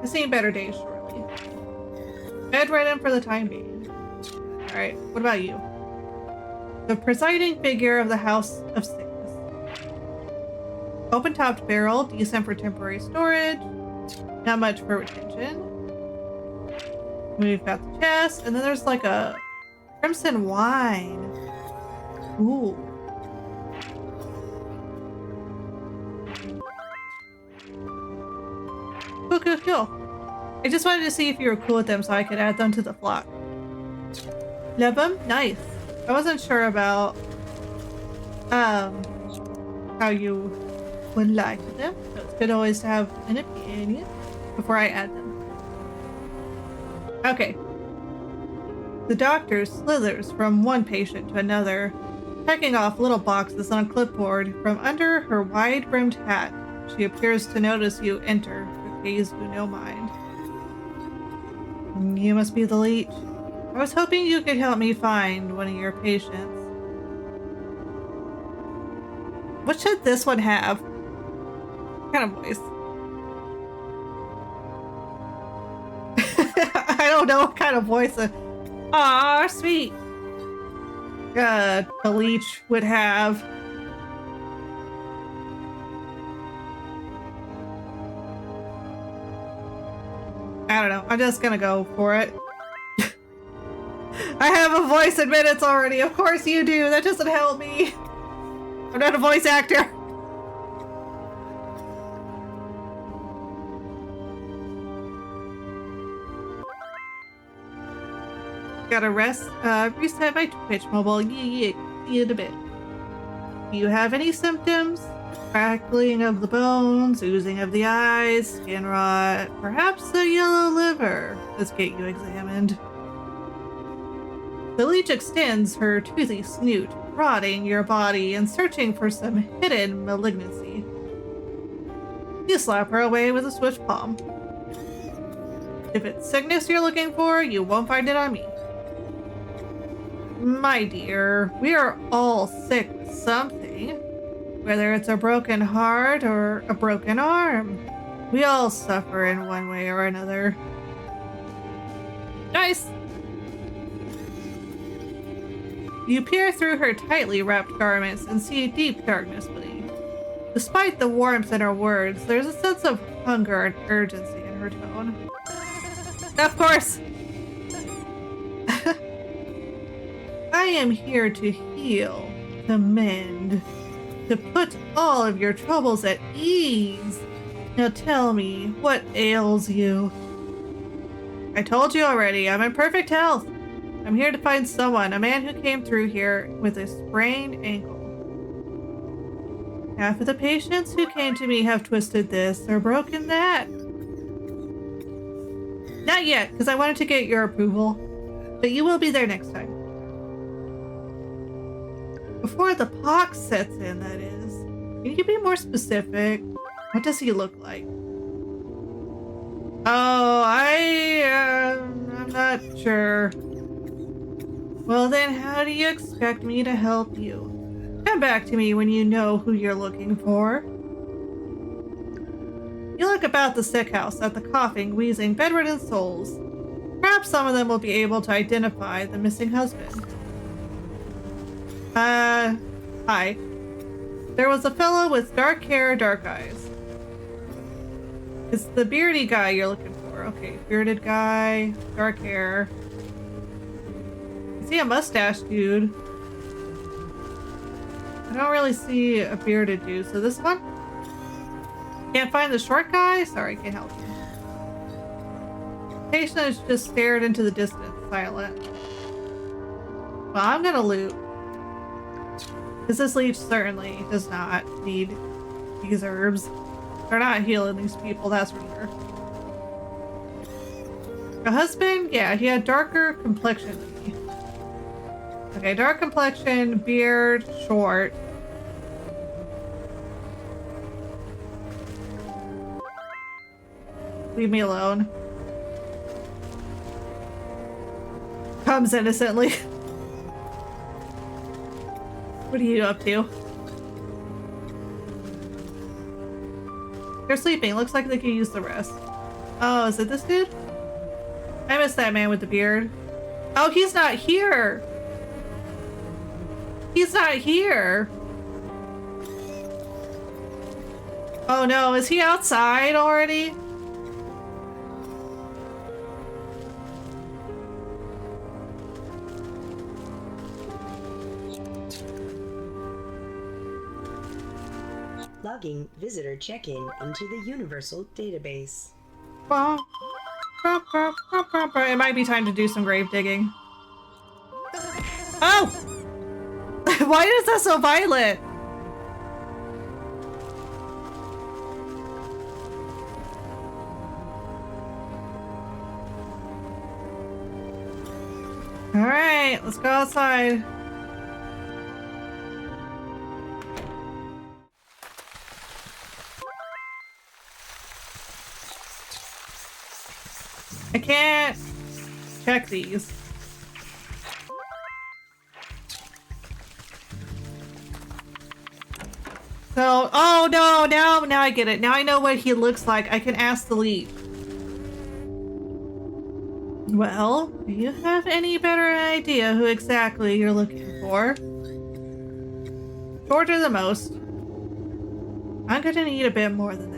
A: I've seen better days shortly. Bed right in for the time being. Alright, what about you? The presiding figure of the House of Sickness. Open-topped barrel, decent for temporary storage. Not much for retention. We've got the chest, and then there's like a crimson wine. Ooh. Cool. I just wanted to see if you were cool with them so I could add them to the flock. Love them? Nice. I wasn't sure about how you would like them. So it's good always to have an opinion before I add them. Okay. The doctor slithers from one patient to another, checking off little boxes on a clipboard. From under her wide-brimmed hat, she appears to notice you enter, with gaze you no mind. You must be the leech. I was hoping you could help me find one of your patients. What should this one have? What kind of voice? I don't know what kind of voice. Aw, sweet. The leech would have. I don't know. I'm just gonna go for it. I have a voice in minutes already. Of course you do. That doesn't help me. I'm not a voice actor. Gotta rest. Reset my Twitch mobile. Yeah, in a bit. Do you have any symptoms? Crackling of the bones, oozing of the eyes, skin rot, perhaps a yellow liver. Let's get you examined. The leech extends her toothy snoot, prodding your body and searching for some hidden malignancy. You slap her away with a swift palm. If it's sickness you're looking for, you won't find it on me. My dear, we are all sick with something. Whether it's a broken heart or a broken arm. We all suffer in one way or another. Nice! You peer through her tightly wrapped garments and see deep darkness beneath. Despite the warmth in her words, there's a sense of hunger and urgency in her tone. Of course! I am here to heal, to mend, to put all of your troubles at ease. Now tell me, what ails you? I told you already, I'm in perfect health. I'm here to find someone, a man who came through here with a sprained ankle. Half of the patients who came to me have twisted this or broken that. Not yet, because I wanted to get your approval, but you will be there next time. Before the pox sets in, that is. Can you be more specific? What does he look like? Oh, I'm not sure. Well then, how do you expect me to help you? Come back to me when you know who you're looking for. You look about the sick house at the coughing, wheezing, bedridden souls. Perhaps some of them will be able to identify the missing husband. Hi. There was a fellow with dark hair, dark eyes. It's the beardy guy you're looking for. Okay, bearded guy, dark hair. I see a mustache dude. I don't really see a bearded dude, so this one? Can't find the short guy? Sorry, can't help you. Patient is just stared into the distance, silent. Well, I'm gonna loot. Because this leech certainly does not need these herbs. They're not healing these people, that's for sure. A husband? Yeah, he had darker complexion than me. Okay, dark complexion, beard, short. Leave me alone. Comes innocently. What are you up to? They're sleeping. Looks like they could use the rest. Oh, is it this dude? I missed that man with the beard. Oh, he's not here. He's not here. Oh no, is he outside already?
B: Logging visitor check-in into the Universal Database.
A: It might be time to do some grave digging. Oh! Why is that so violent? Alright, let's go outside. I can't check these. So, oh no, now I get it. Now I know what he looks like. I can ask the lead. Well, do you have any better idea who exactly you're looking for? Shorter the most. I'm gonna need a bit more than that.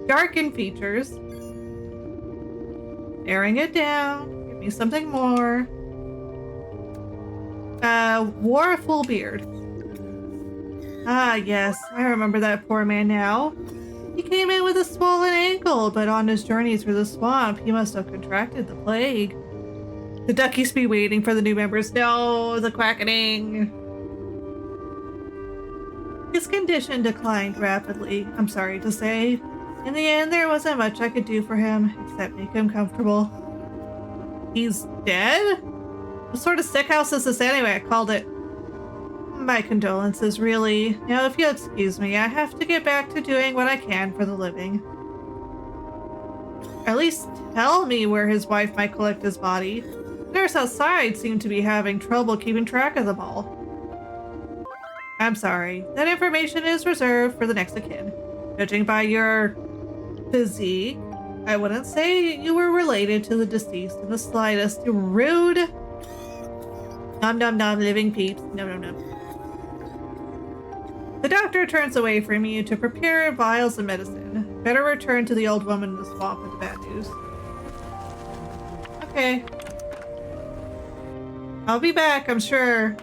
A: Darkened features. Narrowing it down. Give me something more. Wore a full beard. Ah, yes. I remember that poor man now. He came in with a swollen ankle, but on his journey through the swamp, he must have contracted the plague. The duckies be waiting for the new members. No, the quackening. His condition declined rapidly, I'm sorry to say. In the end, there wasn't much I could do for him, except make him comfortable. He's dead? What sort of sick house is this anyway? I called it. My condolences, really. Now, if you'll excuse me, I have to get back to doing what I can for the living. At least tell me where his wife might collect his body. The nurse outside seemed to be having trouble keeping track of them all. I'm sorry. That information is reserved for the next of kin. Judging by your physique, I wouldn't say you were related to the deceased in the slightest. You're rude. Nom nom nom, living peeps. Nom nom nom. The doctor turns away from you to prepare vials of medicine. Better return to the old woman in the swamp with the bad news. Okay. I'll be back, I'm sure.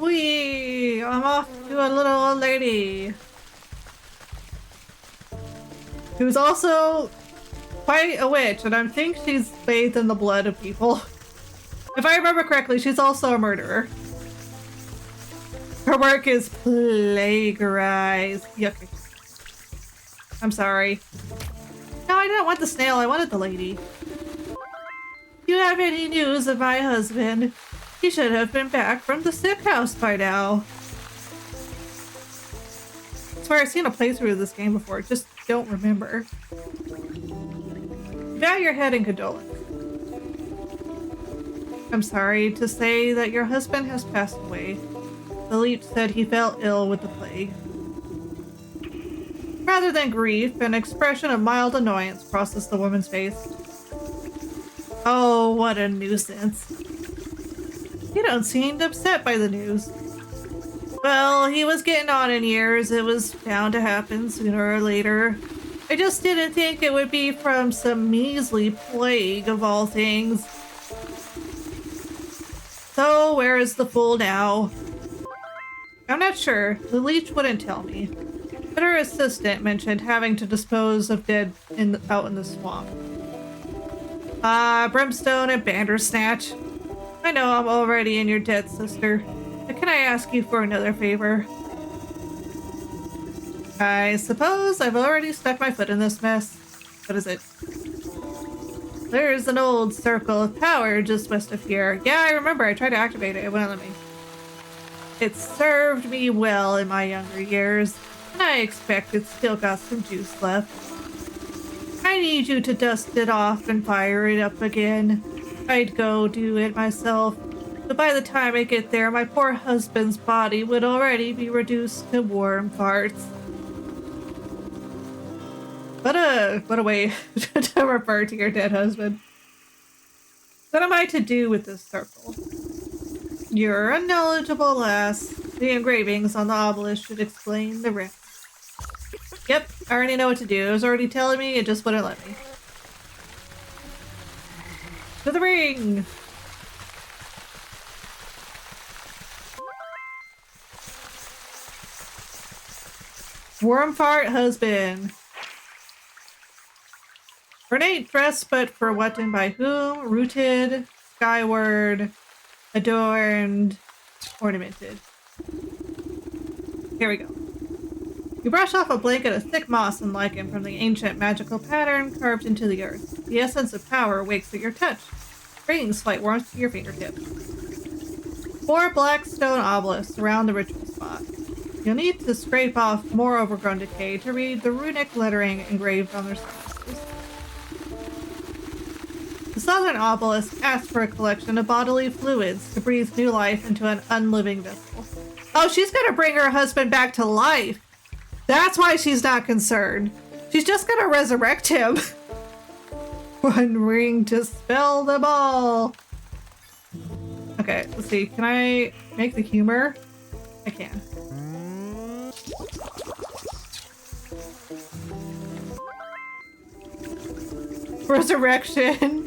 A: Wee! I'm off to a little old lady. Who's also quite a witch, and I think she's bathed in the blood of people. If I remember correctly, she's also a murderer. Her work is plagiarized. Yuck. I'm sorry. No, I didn't want the snail, I wanted the lady. Do you have any news of my husband? He should have been back from the sick house by now. I swear I've seen a playthrough of this game before, just don't remember. Bow your head in condolence. I'm sorry to say that your husband has passed away. The leech said he fell ill with the plague. Rather than grief, an expression of mild annoyance crosses the woman's face. Oh, what a nuisance. You don't seem upset by the news. Well, he was getting on in years. It was bound to happen sooner or later. I just didn't think it would be from some measly plague of all things. So, where is the fool now? I'm not sure. The leech wouldn't tell me. But her assistant mentioned having to dispose of dead out in the swamp. Brimstone and Bandersnatch. I know I'm already in your debt, sister. But can I ask you for another favor? I suppose I've already stuck my foot in this mess. What is it? There's an old circle of power just west of here. Yeah, I remember. I tried to activate it. It wouldn't let me. It served me well in my younger years, and I expect it's still got some juice left. I need you to dust it off and fire it up again. I'd go do it myself, but by the time I get there, my poor husband's body would already be reduced to warm farts. What a way to refer to your dead husband. What am I to do with this circle? You're a knowledgeable lass. The engravings on the obelisk should explain the rest. Yep, I already know what to do. It was already telling me, it just wouldn't let me. To the ring! Warm fart husband. Ornate dress, but for what and by whom? Rooted, skyward, adorned, ornamented. Here we go. You brush off a blanket of thick moss and lichen from the ancient magical pattern carved into the earth. The essence of power wakes at your touch, bringing slight warmth to your fingertips. 4 black stone obelisks surround the ritual spot. You'll need to scrape off more overgrown decay to read the runic lettering engraved on their surfaces. The southern obelisk asks for a collection of bodily fluids to breathe new life into an unliving vessel. Oh, she's gonna bring her husband back to life! That's why she's not concerned. She's just gonna resurrect him. 1 ring to spell them all. Okay, let's see. Can I make the humor? I can. Resurrection.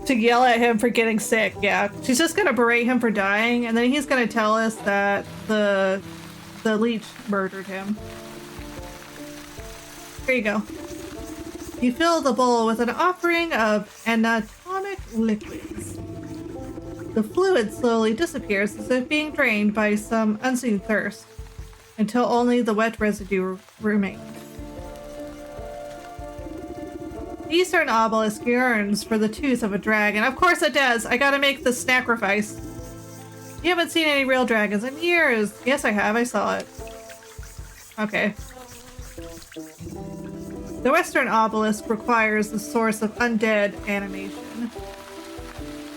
A: To yell at him for getting sick. Yeah, she's just gonna berate him for dying, and then he's gonna tell us that the leech murdered him. Here you go. You fill the bowl with an offering of anatomic liquids. The fluid slowly disappears as if being drained by some unseen thirst, until only the wet residue remains. The eastern obelisk yearns for the tooth of a dragon. Of course it does! I gotta make the sacrifice. You haven't seen any real dragons in years. Yes, I have. I saw it. Okay. The western obelisk requires the source of undead animation.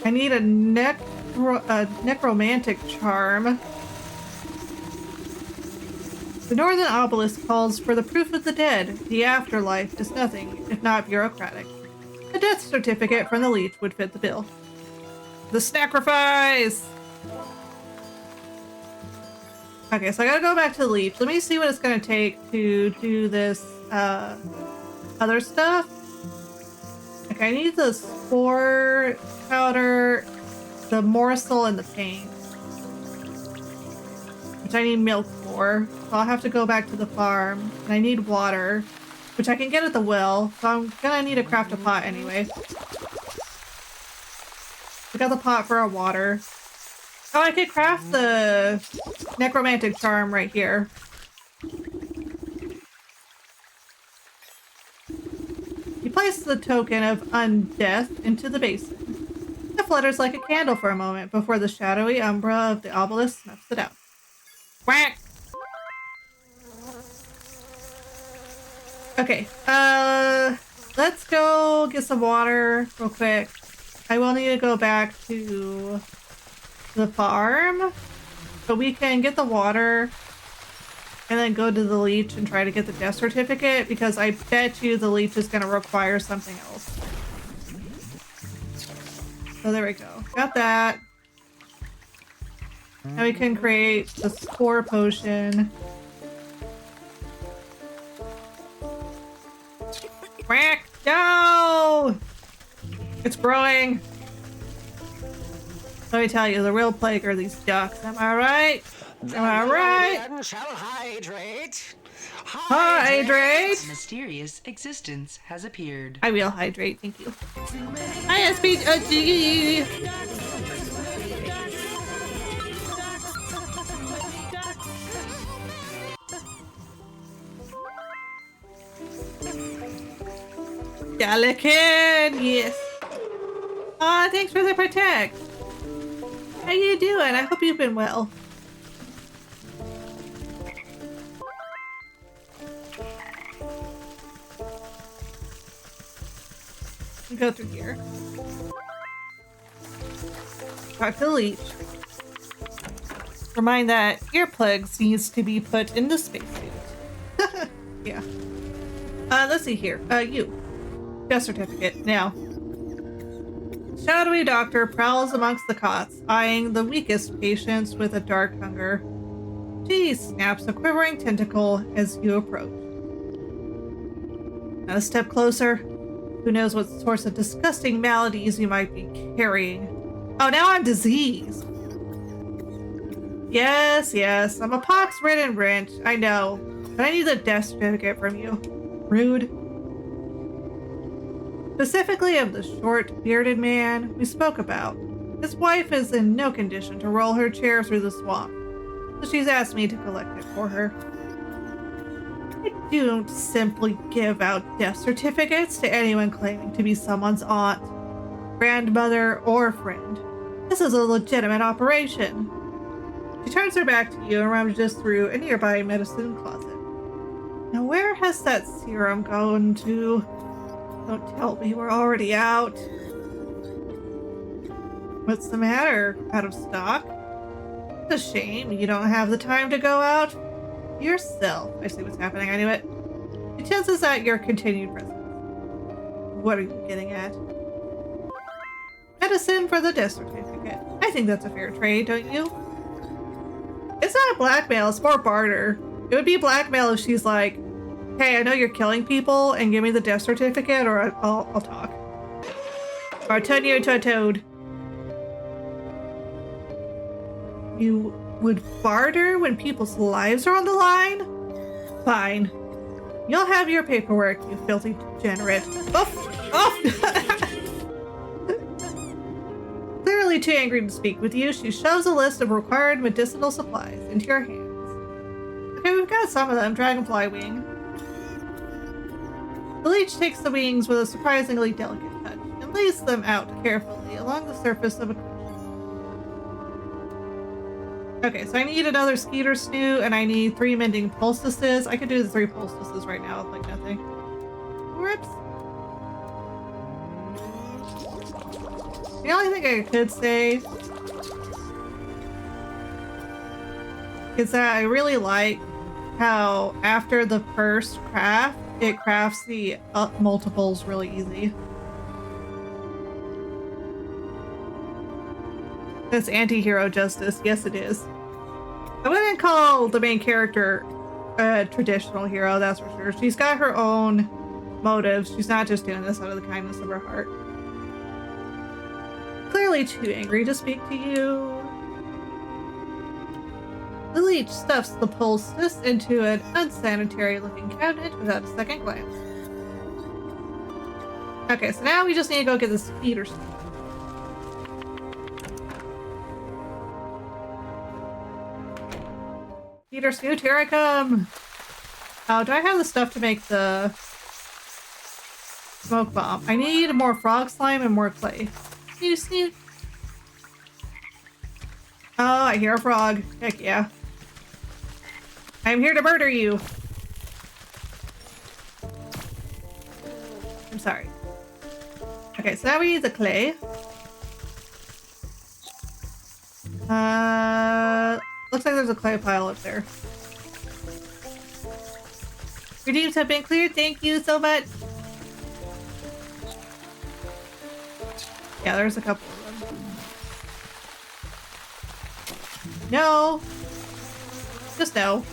A: I need a necromantic charm. The northern obelisk calls for the proof of the dead. The afterlife is nothing if not bureaucratic. A death certificate from the leech would fit the bill. The sacrifice! Okay, so I gotta go back to the leech. Let me see what it's gonna take to do this other stuff. Okay, I need the spore powder, the morsel, and the paint. Which I need milk for. So I'll have to go back to the farm. And I need water, which I can get at the well. So I'm gonna need to craft a pot anyway. We got the pot for our water. Oh, I could craft the necromantic charm right here. You place the token of undeath into the basin. It flutters like a candle for a moment before the shadowy umbra of the obelisk snuffs it out. Quack! Okay, let's go get some water real quick. I will need to go back to the farm, but we can get the water and then go to the leech and try to get the death certificate, because I bet you the leech is going to require something else. So there we go. Got that. Now we can create the spore potion. Quack! No! It's growing. Let me tell you, the real plague are these ducks. Am I right? Am I right?
B: Shall hydrate.
A: Hydrate!
B: Mysterious existence has appeared.
A: I will hydrate, thank you. ISPG! Delican! Yes! Aw, thanks for the protect! How you doing? I hope you've been well. Go through here. Talk to the leech. Remind that earplugs needs to be put in the spacesuit. Yeah. Let's see here. You. Death certificate. Now. Shadowy doctor prowls amongst the cots, eyeing the weakest patients with a dark hunger. She snaps a quivering tentacle as you approach. Now a step closer. Who knows what sorts of disgusting maladies you might be carrying. Oh, now I'm diseased. Yes, yes, I'm a pox-ridden wrench. I know. But I need the death certificate from you. Rude. Specifically of the short, bearded man we spoke about. His wife is in no condition to roll her chair through the swamp, so she's asked me to collect it for her. I don't simply give out death certificates to anyone claiming to be someone's aunt, grandmother, or friend. This is a legitimate operation. She turns her back to you and rummages through a nearby medicine closet. Now where has that serum gone to? Don't tell me we're already out. What's the matter? Out of stock? It's a shame you don't have the time to go out yourself. I see what's happening, I knew it. The chances that your continued presence. What are you getting at? Medicine for the death certificate. I think that's a fair trade, don't you? It's not blackmail, it's more barter. It would be blackmail if she's like, hey, I know you're killing people and give me the death certificate or I'll talk. Or turn you into a toad. You would barter when people's lives are on the line? Fine. You'll have your paperwork, you filthy degenerate. Oof! Oof! Clearly too angry to speak with you, she shoves a list of required medicinal supplies into your hands. Okay, we've got some of them. Dragonfly wing. The leech takes the wings with a surprisingly delicate touch and lays them out carefully along the surface of a cushion. Okay, so I need another skeeter stew and I need 3 mending poultices. I could do the 3 poultices right now with like nothing. Whoops. The only thing I could say is that I really like how after the first craft, it crafts the multiples really easy. That's anti-hero justice. Yes, it is. I wouldn't call the main character a traditional hero, that's for sure. She's got her own motives. She's not just doing this out of the kindness of her heart. Clearly too angry to speak to you. The leech stuffs the poultice into an unsanitary looking cabinet without a second glance. Okay, so now we just need to go get the skeeter stew. Skeeter stew, here I come! Oh, do I have the stuff to make the smoke bomb? I need more frog slime and more clay. You just need Oh, I hear a frog. Heck yeah. I'm here to murder you. I'm sorry. Okay, so now we need the clay. Looks like there's a clay pile up there. Your names have been cleared. Thank you so much. Yeah, there's a couple of them. No. Just no.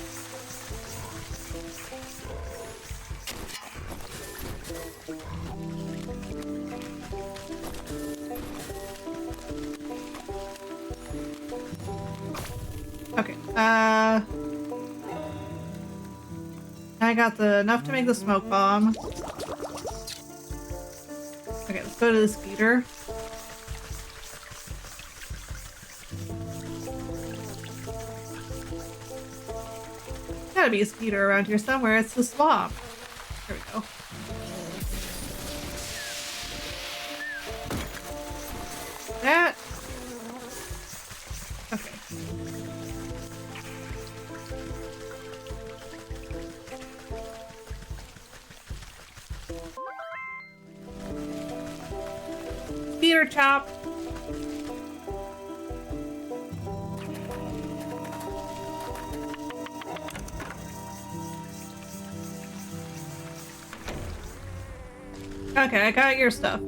A: Okay, I got enough to make the smoke bomb. Okay, let's go to the speeder. Gotta be a speeder around here somewhere. It's the swamp. There we go. That. Okay. Speeder chop. Okay, I got your stuff.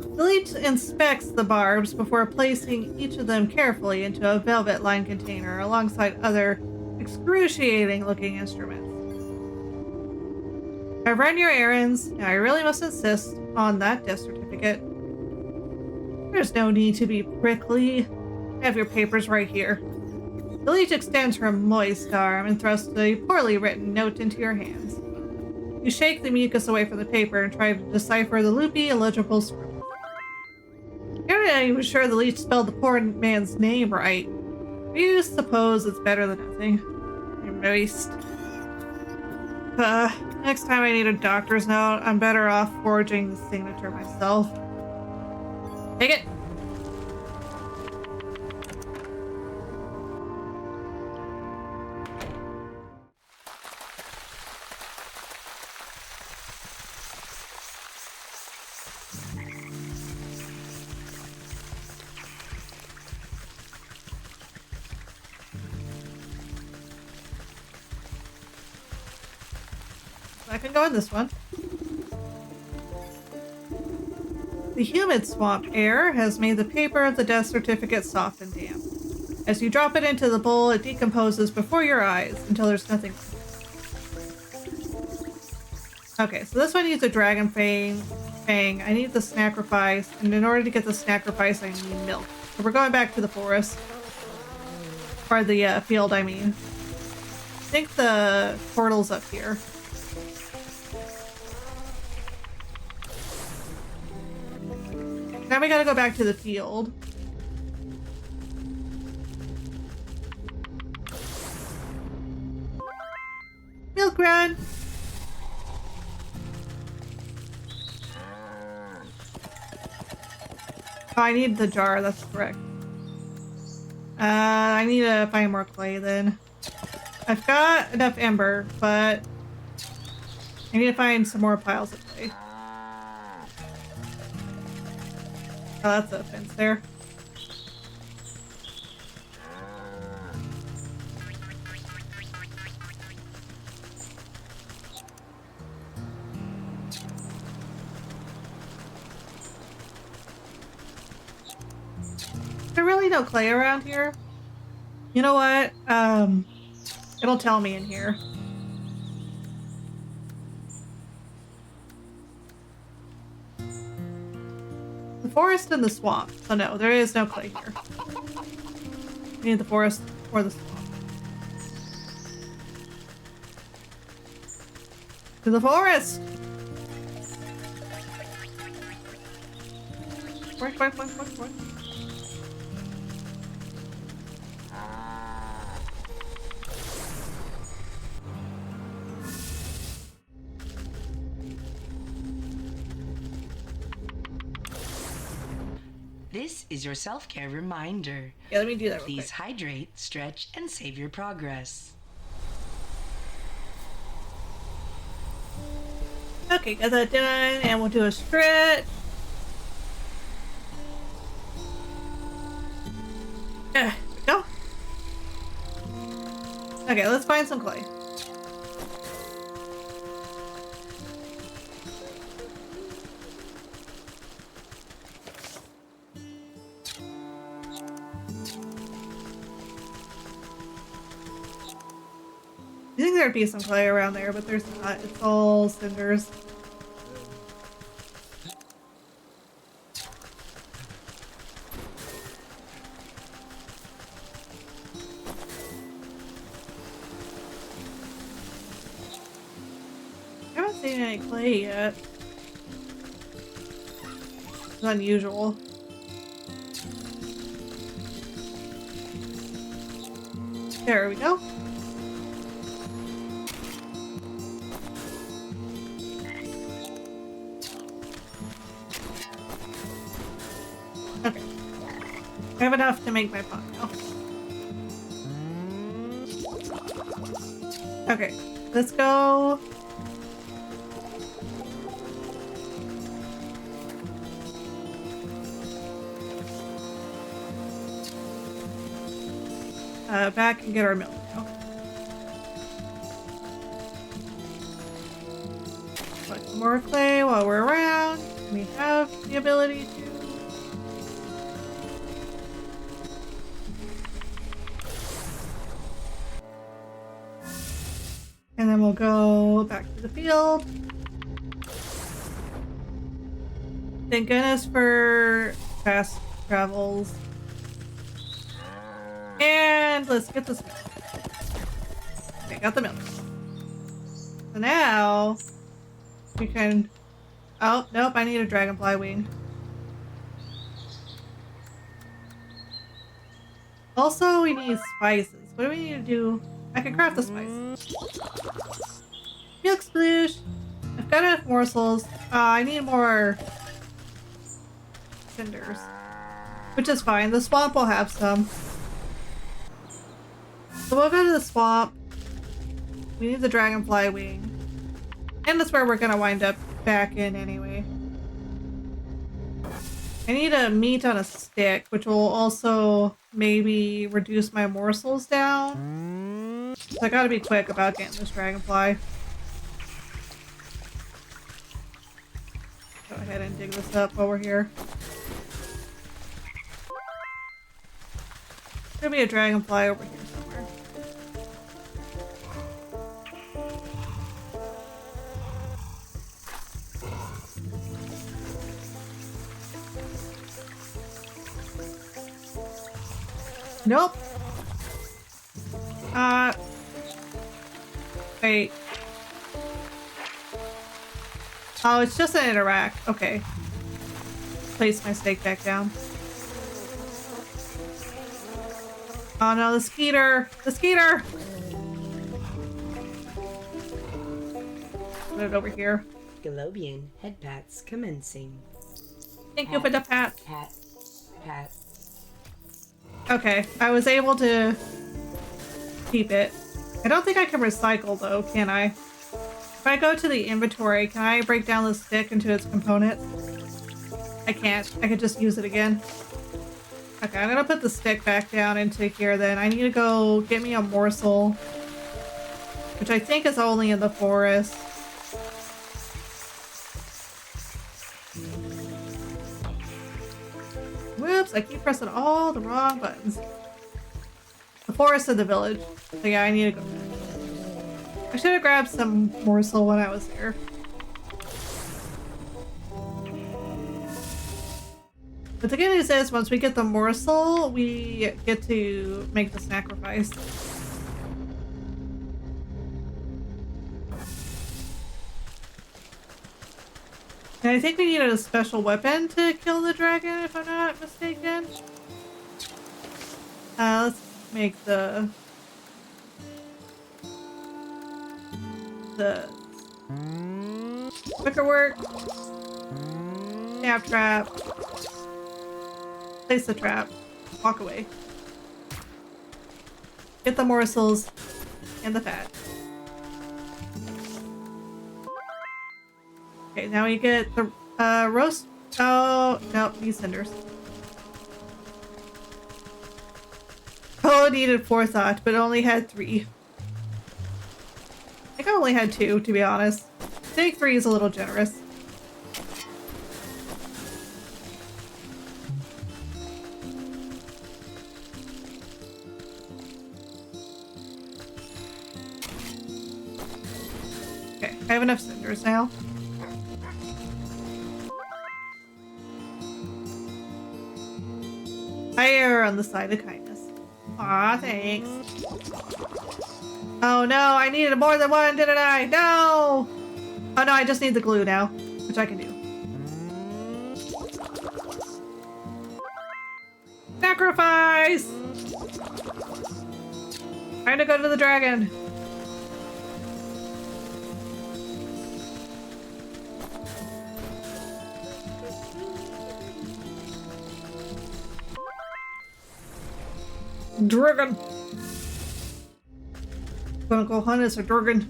A: The leech inspects the barbs before placing each of them carefully into a velvet-lined container alongside other excruciating-looking instruments. I've run your errands, and I really must insist on that death certificate. There's no need to be prickly. I have your papers right here. The leech extends her moist arm and thrusts a poorly written note into your hands. You shake the mucus away from the paper and try to decipher the loopy, illegible scribble. You're not even sure the leech spelled the poor man's name right. You suppose it's better than nothing. You're moist. Next time I need a doctor's note, I'm better off forging the signature myself. Take it! I can go in this one. The humid swamp air has made the paper of the death certificate soft and damp. As you drop it into the bowl, it decomposes before your eyes until there's nothing left. Okay, so this one needs a dragon fang. I need the sacrifice, and in order to get the sacrifice, I need milk. So we're going back to the forest. Or the field, I mean. I think the portal's up here. Now we gotta go back to the field. Milk run! Oh, I need the jar, that's correct. I need to find more clay then. I've got enough ember, but I need to find some more piles of clay. Oh, that's a fence there. There's really no clay around here. You know what? It'll tell me in here. The forest and the swamp. Oh no, there is no clay here. We need the forest or the swamp. To the forest! Work.
B: This is your self-care reminder.
A: Yeah, let me do that real
B: Please
A: quick.
B: hydrate, stretch, and save your progress.
A: Okay, got that done, and we'll do a stretch. There we go. Okay, let's find some clay. I think there'd be some clay around there, but there's not. It's all cinders. I haven't seen any clay yet. It's unusual. There we go. Okay. I have enough to make my pot now. Okay, let's go. Back and get our milk now. Collect some more clay while we're around. We have the ability to. And then we'll go back to the field. Thank goodness for fast travels. And let's get this milk. Okay, got the milk. So now we can. Oh, nope, I need a dragonfly wing. Also, we need spices. What do we need to do? I can craft the spices. Milk sploosh. I've got enough morsels. I need more cinders. Which is fine. The swamp will have some. So we'll go to the swamp. We need the dragonfly wing. And that's where we're gonna wind up back in anyway. I need a meat on a stick, which will also maybe reduce my morsels down. So I gotta be quick about getting this dragonfly. Go ahead and dig this up while we're here. There'll be a dragonfly over here somewhere. Nope. Wait. Oh, it's just an interact. Okay. Place my stake back down. Oh no, the skeeter! The skeeter! Put it over here.
B: Galobian head pats commencing.
A: Thank you for the pat.
B: Pat. Pat.
A: Okay, I was able to keep it. I don't think I can recycle though, can I? If I go to the inventory, can I break down the stick into its components? I can't. I could just use it again. Okay, I'm gonna put the stick back down into here then. I need to go get me a morsel, which I think is only in the forest. Whoops, I keep pressing all the wrong buttons. The forest of the village. So yeah, I need to go back. I should have grabbed some morsel when I was there. But the good news is, once we get the morsel, we get to make the sacrifice. And I think we needed a special weapon to kill the dragon, if I'm not mistaken. Let's make the quicker work. Snap trap. Place the trap. Walk away. Get the morsels and the fat. Okay, now we get the roast. Oh, no, these cinders. Oh, needed forethought, but only had 3. I think I only had 2, to be honest. I think 3 is a little generous. Okay, I have enough cinders now. I err on the side of kindness. Aw, thanks. Oh no, I needed more than one, didn't I? No! Oh no, I just need the glue now, which I can do. Sacrifice! Trying to go to the dragon. Dragon. Gonna go hunt as a dragon.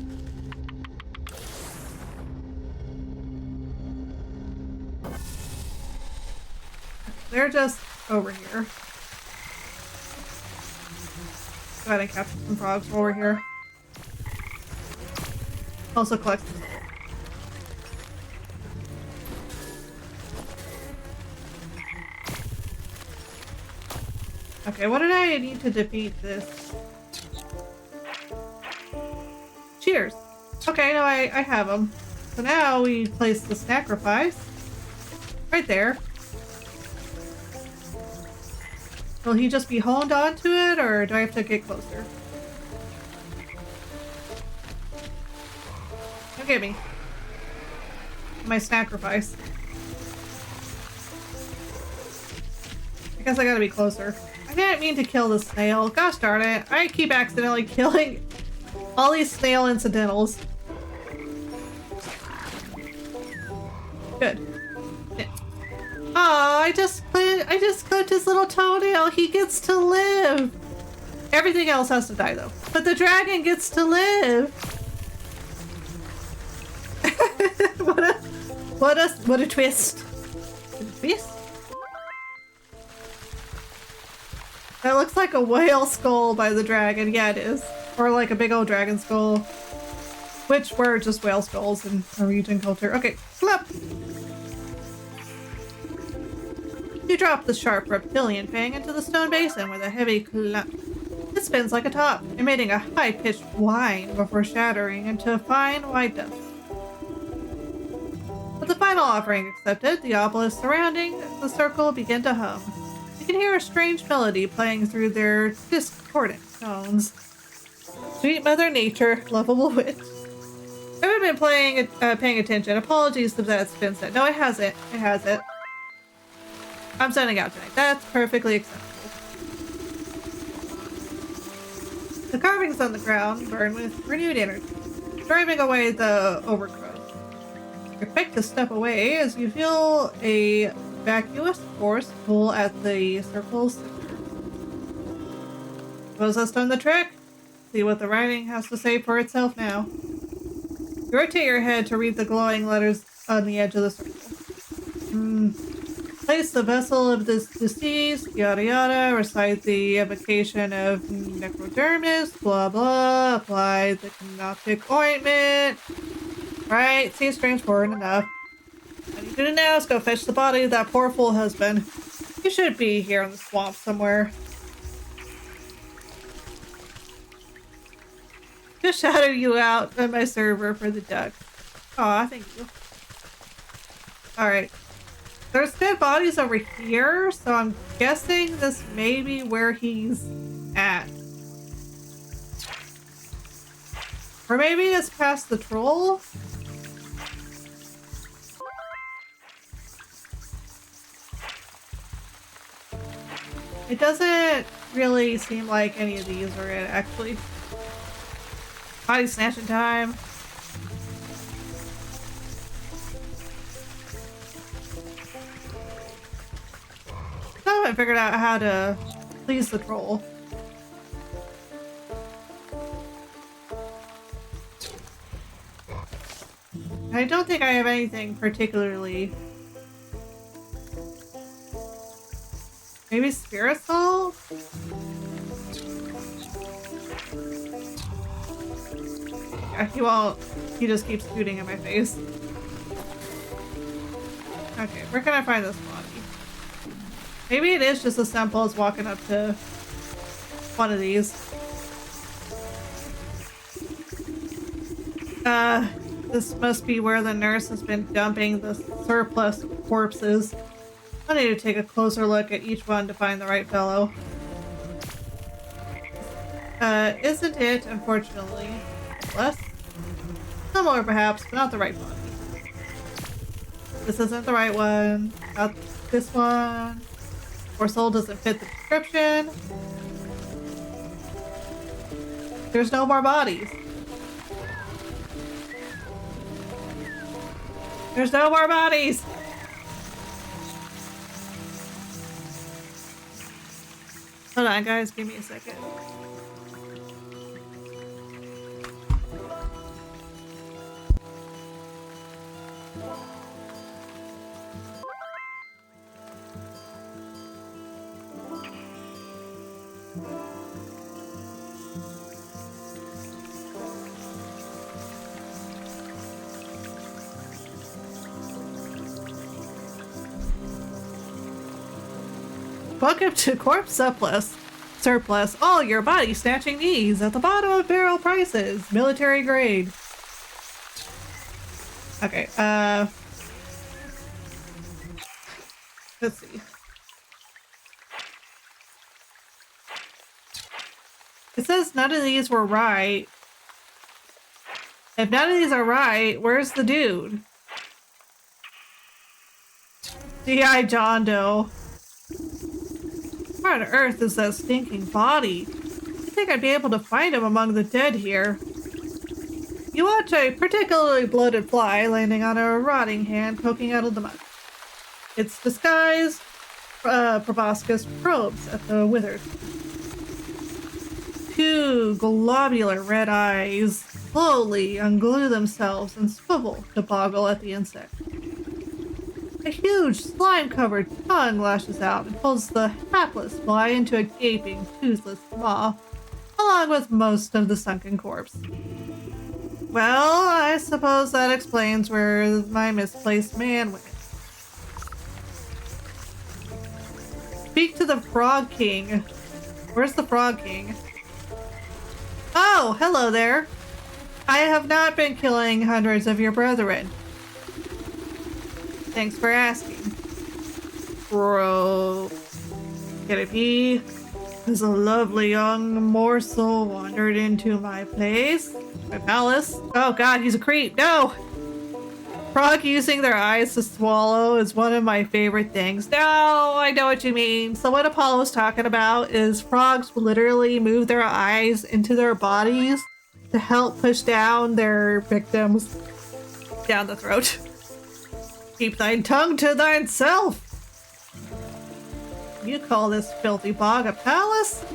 A: They're just over here. Go ahead and capture some frogs while we're here. Also collect. Okay, what did I need to defeat this? Cheers. Okay, no, I have them. So now we place the sacrifice right there. Will he just be honed onto it, or do I have to get closer? Don't get me. My sacrifice. I guess I gotta be closer. I didn't mean to kill the snail. Gosh darn it. I keep accidentally killing all these snail incidentals. Good. Oh, I just clipped his little toenail. He gets to live. Everything else has to die though. But the dragon gets to live. what a twist. A twist? That looks like a whale skull by the dragon. Yeah, it is. Or like a big old dragon skull. Which were just whale skulls in Norwegian culture. Okay, flip! You drop the sharp reptilian fang into the stone basin with a heavy clump. It spins like a top, emitting a high-pitched whine before shattering into a fine white dust. With the final offering accepted, the obelisks surrounding the circle begin to hum. You can hear a strange melody playing through their discordant tones. Sweet Mother Nature, lovable witch. I haven't been paying attention. Apologies if that's been said. No, it hasn't. It hasn't. I'm sending out tonight. That's perfectly acceptable. The carvings on the ground burn with renewed energy, driving away the overgrowth. You're quick to step away as you feel a vacuous force pull at the circle's center. Suppose that's done the trick? See what the writing has to say for itself now. You rotate your head to read the glowing letters on the edge of the circle. Place the vessel of this deceased, yada yada, recite the evocation of necrodermis, blah blah, apply the canoptic ointment. Right, seems straightforward enough. What you do now is go fetch the body of that poor fool husband. He should be here in the swamp somewhere. Just shouted you out on my server for the duck. Aw, thank you. Alright. There's dead bodies over here, so I'm guessing this may be where he's at. Or maybe it's past the troll? It doesn't really seem like any of these are it, actually. Body snatching time. still haven't figured out how to please the troll. I don't think I have anything particularly. Maybe Spirit Soul? Yeah, he won't. He just keeps shooting in my face. Okay, where can I find this body? Maybe it is just as simple as walking up to one of these. This must be where the nurse has been dumping the surplus corpses. I need to take a closer look at each one to find the right fellow. Isn't it, unfortunately, less? Similar perhaps, but not the right one. This isn't the right one. Not this one. Or soul doesn't fit the description. There's no more bodies. There's no more bodies! Hold on, guys, give me a second. Welcome to Corpse Surplus. All your body snatching needs at the bottom of barrel prices. Military grade. Okay, let's see. It says none of these were right. If none of these are right, where's the dude? D.I. John Doe. Where on earth is that stinking body? I think I'd be able to find him among the dead here. You watch a particularly bloated fly landing on a rotting hand poking out of the mud. Its disguised proboscis probes at the withers. Two globular red eyes slowly unglue themselves and swivel to boggle at the insect. A huge slime-covered tongue lashes out and pulls the hapless fly into a gaping, toothless maw, along with most of the sunken corpse. Well, I suppose that explains where my misplaced man went. Speak to the Frog King. Where's the Frog King? Oh, hello there. I have not been killing hundreds of your brethren. Thanks for asking. Bro. Can it be? As a lovely young morsel wandered into my place? My palace? Oh god, he's a creep. No! Frog using their eyes to swallow is one of my favorite things. No, I know what you mean. So what Apollo's talking about is frogs literally move their eyes into their bodies to help push down their victims down the throat. Keep thine tongue to thyself! You call this filthy bog a palace?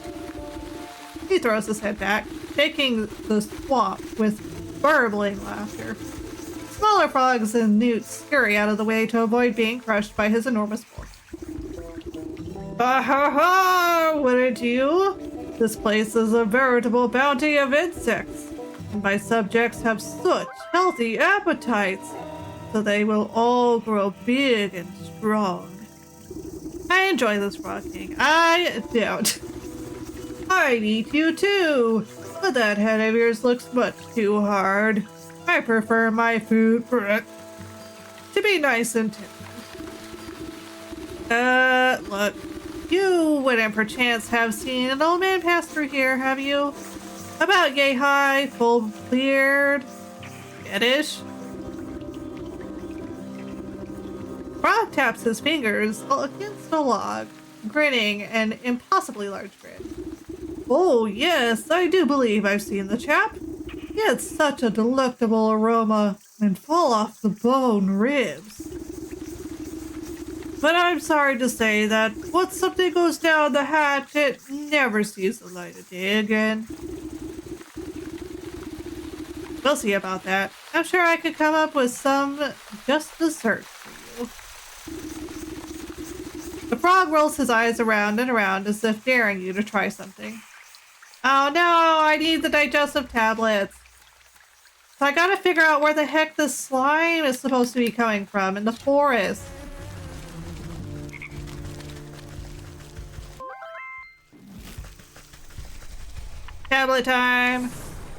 A: He throws his head back, shaking the swamp with burbling laughter. Smaller frogs and newts scurry out of the way to avoid being crushed by his enormous bulk. Ha ha ha! Wouldn't you? This place is a veritable bounty of insects, and my subjects have such healthy appetites, so they will all grow big and strong. I enjoy this Frog King. I don't. I'd eat you too, but that head of yours looks much too hard. I prefer my food to be nice and tender. Look, you wouldn't perchance have seen an old man pass through here, have you? About yay high, full beard, skittish. Frog taps his fingers against a log, grinning an impossibly large grin. Oh yes, I do believe I've seen the chap. He had such a delectable aroma and fall off the bone ribs. But I'm sorry to say that once something goes down the hatch, it never sees the light of day again. We'll see about that. I'm sure I could come up with some just dessert for you. The frog rolls his eyes around and around as if daring you to try something. Oh no, I need the digestive tablets. So I gotta figure out where the heck this slime is supposed to be coming from in the forest. Tablet time.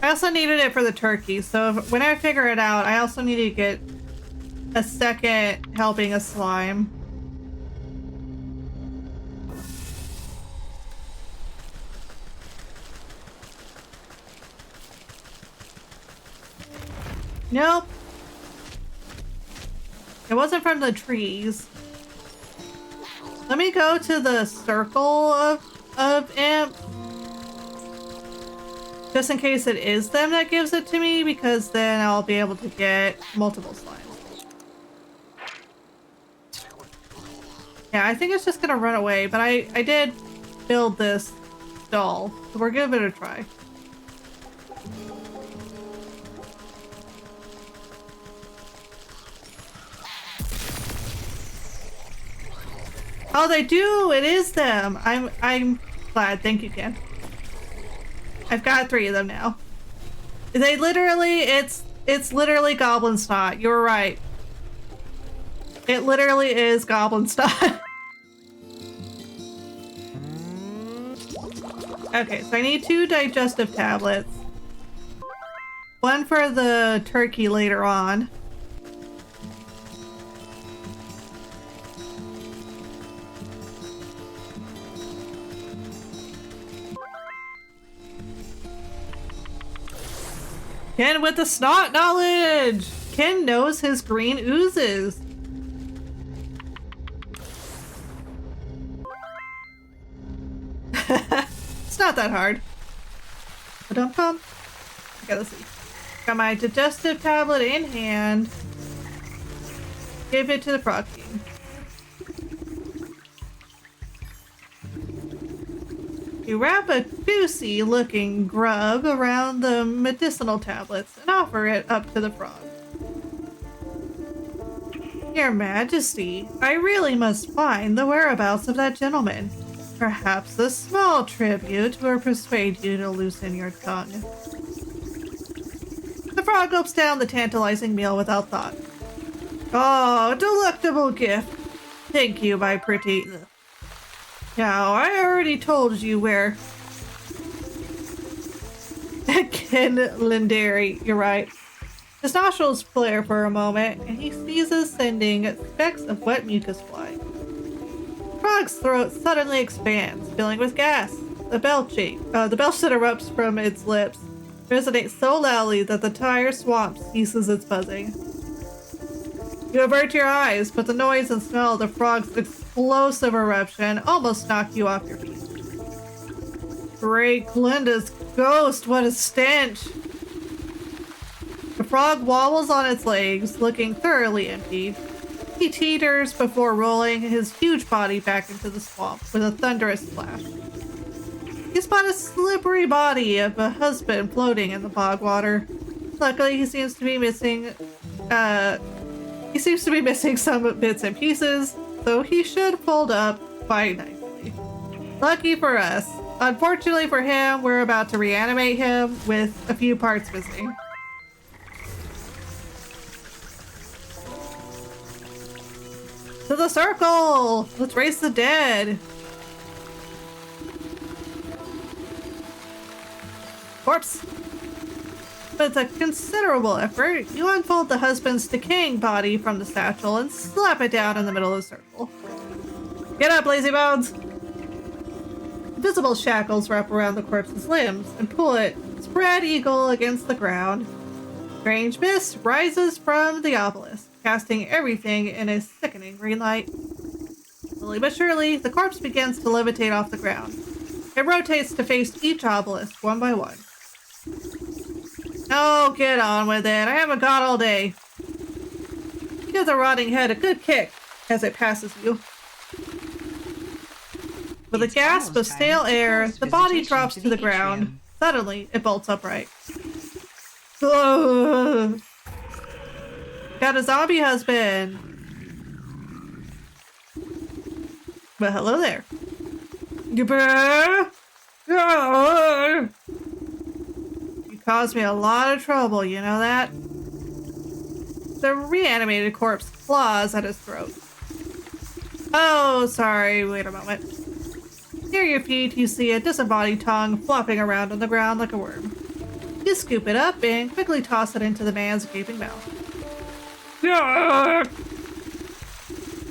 A: I also needed it for the turkey, so when I figure it out, I also need to get a second helping of slime. Nope. It wasn't from the trees. Let me go to the circle of imp. Just in case it is them that gives it to me, because then I'll be able to get multiple slimes. Yeah, I think it's just gonna run away, but I did build this doll, so we're giving it a try. Oh, they do! It is them! I'm glad. Thank you, Ken. I've got 3 of them now. They literally, it's literally goblin snot. You were right. It literally is goblin snot. Okay, so I need 2 digestive tablets. 1 for the turkey later on. Ken with the snot knowledge! Ken knows his green oozes. It's not that hard. Ba-dum-bum. Okay, let's see. Got my digestive tablet in hand. Give it to the frog king. You wrap a juicy looking grub around the medicinal tablets and offer it up to the frog. Your Majesty, I really must find the whereabouts of that gentleman. Perhaps a small tribute will persuade you to loosen your tongue. The frog gulps down the tantalizing meal without thought. Oh, delectable gift. Thank you, my pretty... Now, I already told you where... Ken Lindari, you're right. His nostrils flare for a moment, and he sneezes, sending specks of wet mucus flying. The frog's throat suddenly expands, filling with gas. The belch that erupts from its lips resonates so loudly that the entire swamp ceases its buzzing. You avert your eyes, but the noise and smell of the frog's explosive eruption almost knock you off your feet. Great Glinda's ghost, what a stench! The frog wobbles on its legs, looking thoroughly empty. He teeters before rolling his huge body back into the swamp with a thunderous splash. You spot a slippery body of a husband floating in the bog water. Luckily, he seems to be missing some bits and pieces, so he should fold up quite nicely. Lucky for us. Unfortunately for him, we're about to reanimate him with a few parts missing. To the circle! Let's raise the dead! Corpse! With a considerable effort, you unfold the husband's decaying body from the satchel and slap it down in the middle of the circle. Get up, lazy bones! Invisible shackles wrap around the corpse's limbs and pull it spread eagle against the ground. Strange mist rises from the obelisk, casting everything in a sickening green light. Slowly but surely, the corpse begins to levitate off the ground. It rotates to face each obelisk one by one. Oh, get on with it. I haven't got all day. You give the rotting head a good kick as it passes you. With a gasp of stale air, the body drops to the ground. Suddenly, it bolts upright. Ugh. Got a zombie husband. Well, hello there. You caused me a lot of trouble, you know that? The reanimated corpse claws at his throat. Oh, sorry, wait a moment. Near your feet, you see a disembodied tongue flopping around on the ground like a worm. You scoop it up and quickly toss it into the man's gaping mouth.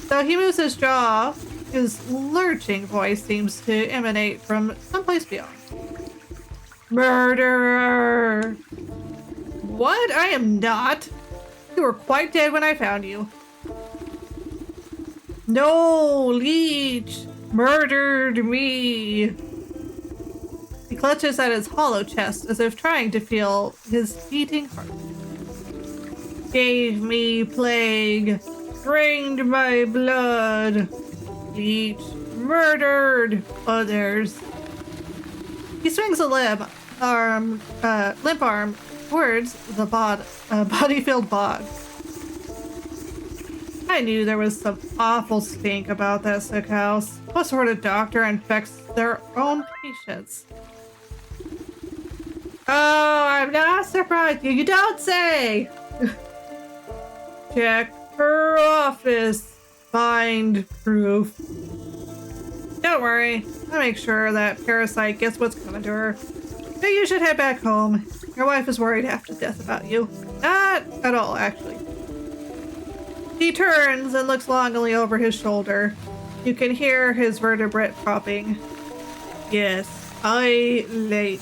A: Though he moves his jaw, his lurching voice seems to emanate from someplace beyond. Murderer! What? I am not. You were quite dead when I found you. No, Leech murdered me. He clutches at his hollow chest as if trying to feel his beating heart. Gave me plague, drained my blood. Leech murdered others. He swings a limp arm towards the body-filled bog. I knew there was some awful stink about that sick house. What sort of doctor infects their own patients? Oh, I'm not surprised. You don't say! Check her office. Find proof. Don't worry. I'll make sure that parasite gets what's coming to her. So you should head back home. Your wife is worried half to death about you. Not at all, actually. He turns and looks longingly over his shoulder. You can hear his vertebrae popping. Yes, I late.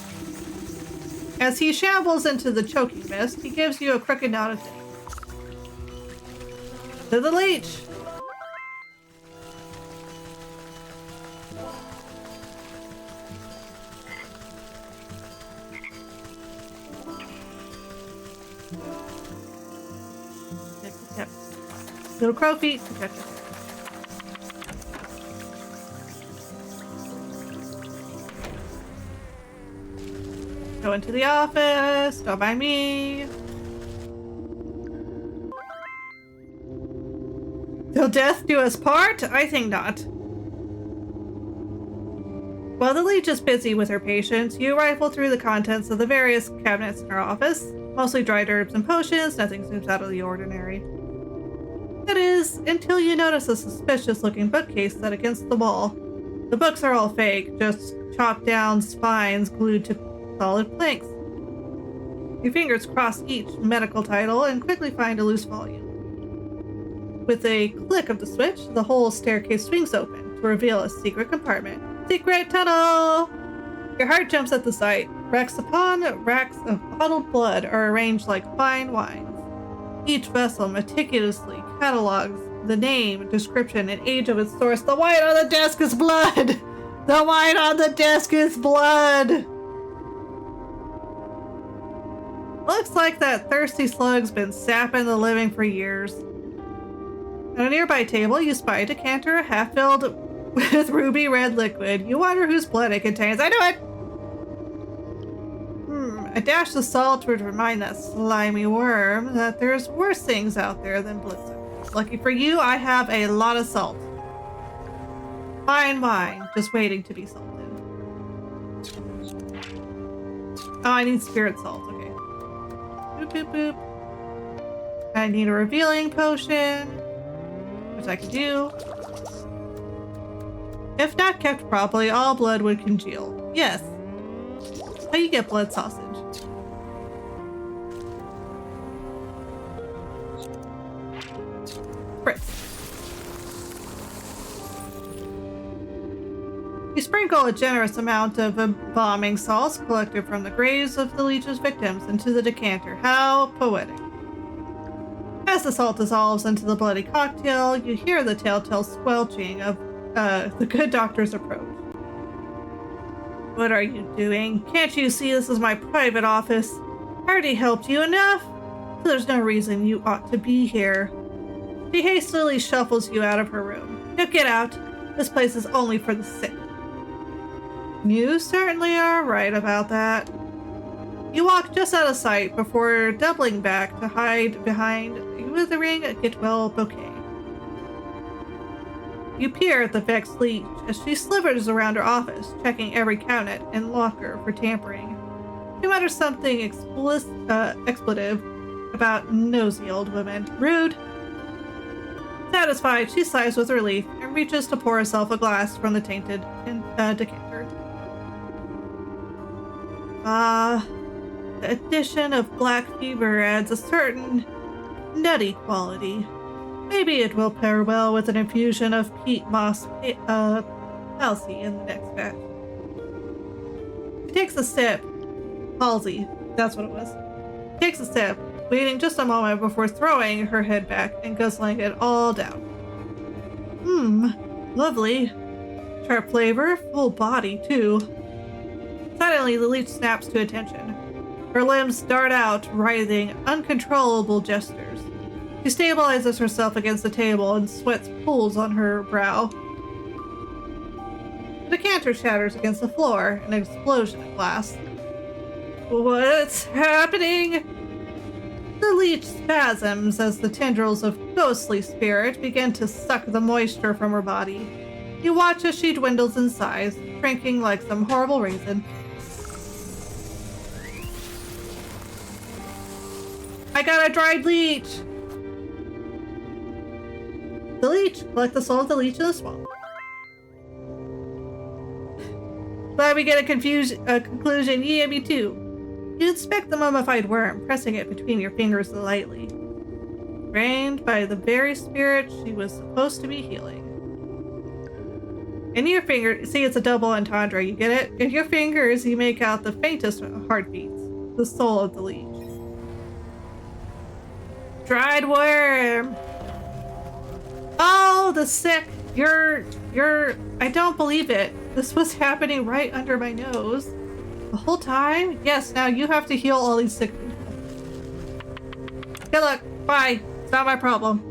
A: As he shambles into the choking mist, he gives you a crooked nod of thanks. To the leech! Yep. Little crow feet. Go into the office. Don't mind me. Till death do us part? I think not. While the leech is busy with her patients, you rifle through the contents of the various cabinets in her office. Mostly dried herbs and potions, nothing seems out of the ordinary. That is, until you notice a suspicious-looking bookcase set against the wall. The books are all fake, just chopped down spines glued to solid planks. Your fingers cross each medical title and quickly find a loose volume. With a click of the switch, the whole staircase swings open to reveal a secret compartment. Secret tunnel! Your heart jumps at the sight. Racks upon racks of bottled blood are arranged like fine wines. Each vessel meticulously catalogs the name, description, and age of its source. The wine on the desk is blood! The wine on the desk is blood! Looks like that thirsty slug's been sapping the living for years. On a nearby table, you spy a decanter half filled with ruby red liquid. You wonder whose blood it contains. I know it! A dash of salt would remind that slimy worm that there's worse things out there than bloodsuckers. Lucky for you, I have a lot of salt. Fine wine, just waiting to be salted. Oh, I need spirit salt, okay. Boop, boop, boop. I need a revealing potion, which I can do. If not kept properly, all blood would congeal. Yes. How you get blood sausage? Spritz. You sprinkle a generous amount of embalming salts collected from the graves of the leech's victims into the decanter. How poetic. As the salt dissolves into the bloody cocktail, you hear the telltale squelching of the good doctor's approach. What are you doing? Can't you see this is my private office? I already helped you enough, so there's no reason you ought to be here. She hastily shuffles you out of her room. Now get out. This place is only for the sick. You certainly are right about that. You walk just out of sight before doubling back to hide behind a withering Getwell bouquet. You peer at the vexed leech as she slithers around her office, checking every cabinet and locker for tampering. She mutters something expletive about nosy old women. Rude. Satisfied, she sighs with relief and reaches to pour herself a glass from the tainted decanter. The addition of black fever adds a certain nutty quality. Maybe it will pair well with an infusion of peat moss palsy in the next batch. She takes a sip. Palsy, that's what it was. Takes a sip, waiting just a moment before throwing her head back and guzzling it all down. Lovely. Sharp flavor, full body too. Suddenly, the leech snaps to attention. Her limbs dart out, writhing, uncontrollable gestures. She stabilizes herself against the table and sweat pools on her brow. The decanter shatters against the floor, an explosion of glass. What's happening? The leech spasms as the tendrils of ghostly spirit begin to suck the moisture from her body. You watch as she dwindles in size, shrinking like some horrible raisin. I got a dried leech! The leech. Collect the soul of the leech in the swamp. Glad we get a conclusion. Yeah, me too. You inspect the mummified worm, pressing it between your fingers lightly. Drained by the very spirit she was supposed to be healing. In your fingers, see, it's a double entendre, you get it? In your fingers, you make out the faintest heartbeats, the soul of the leech. Dried worm! Oh, the sick! I don't believe it. This was happening right under my nose. The whole time? Yes, now you have to heal all these sick people. Good luck. Bye. It's not my problem.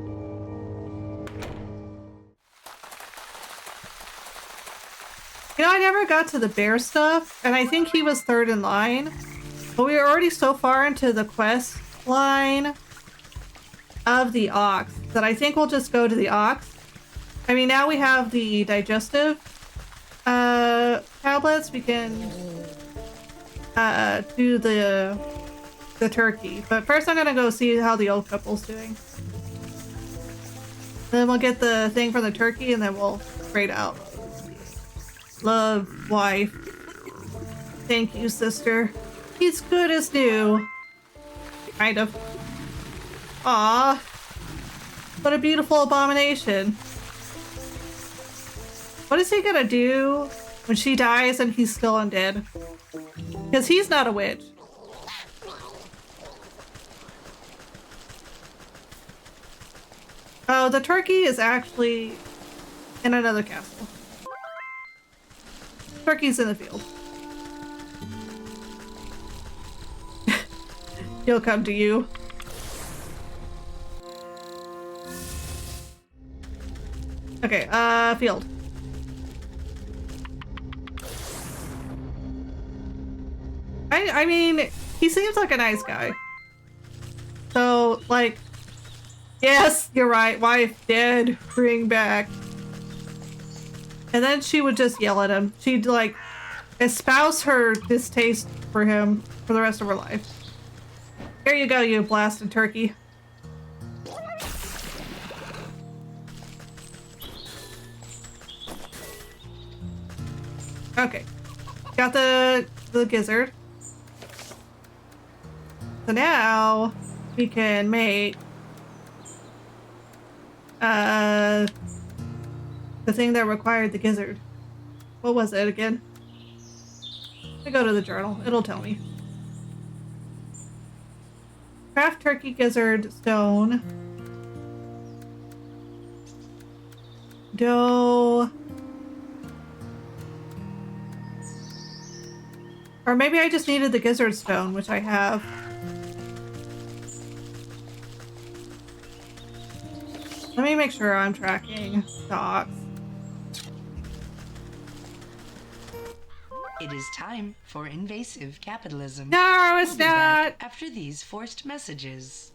A: You know, I never got to the bear stuff, and I think he was third in line. But we are already so far into the quest line of the ox that I think we'll just go to the ox. I mean, now we have the digestive tablets. We can do the turkey. But first I'm gonna go see how the old couple's doing. Then we'll get the thing from the turkey and then we'll trade out. Love, wife. Thank you, sister. He's good as new. Kind of. Aww. What a beautiful abomination. What is he gonna do when she dies and he's still undead? Because he's not a witch. Oh, the turkey is actually in another castle. Turkey's in the field. He'll come to you. Okay, field. I mean, he seems like a nice guy. So, like, yes, you're right. Wife dead, bring back. And then she would just yell at him. She'd, like, espouse her distaste for him for the rest of her life. Here you go, you blasted turkey. Okay. Got the gizzard. So now we can make the thing that required the gizzard. What was it again? I go to the journal. It'll tell me. Craft turkey gizzard stone. Dough. Or maybe I just needed the gizzard stone, which I have. Let me make sure I'm tracking stocks.
B: It is time for invasive capitalism.
A: No, it's
B: We'll be back
A: not.
B: after these forced messages.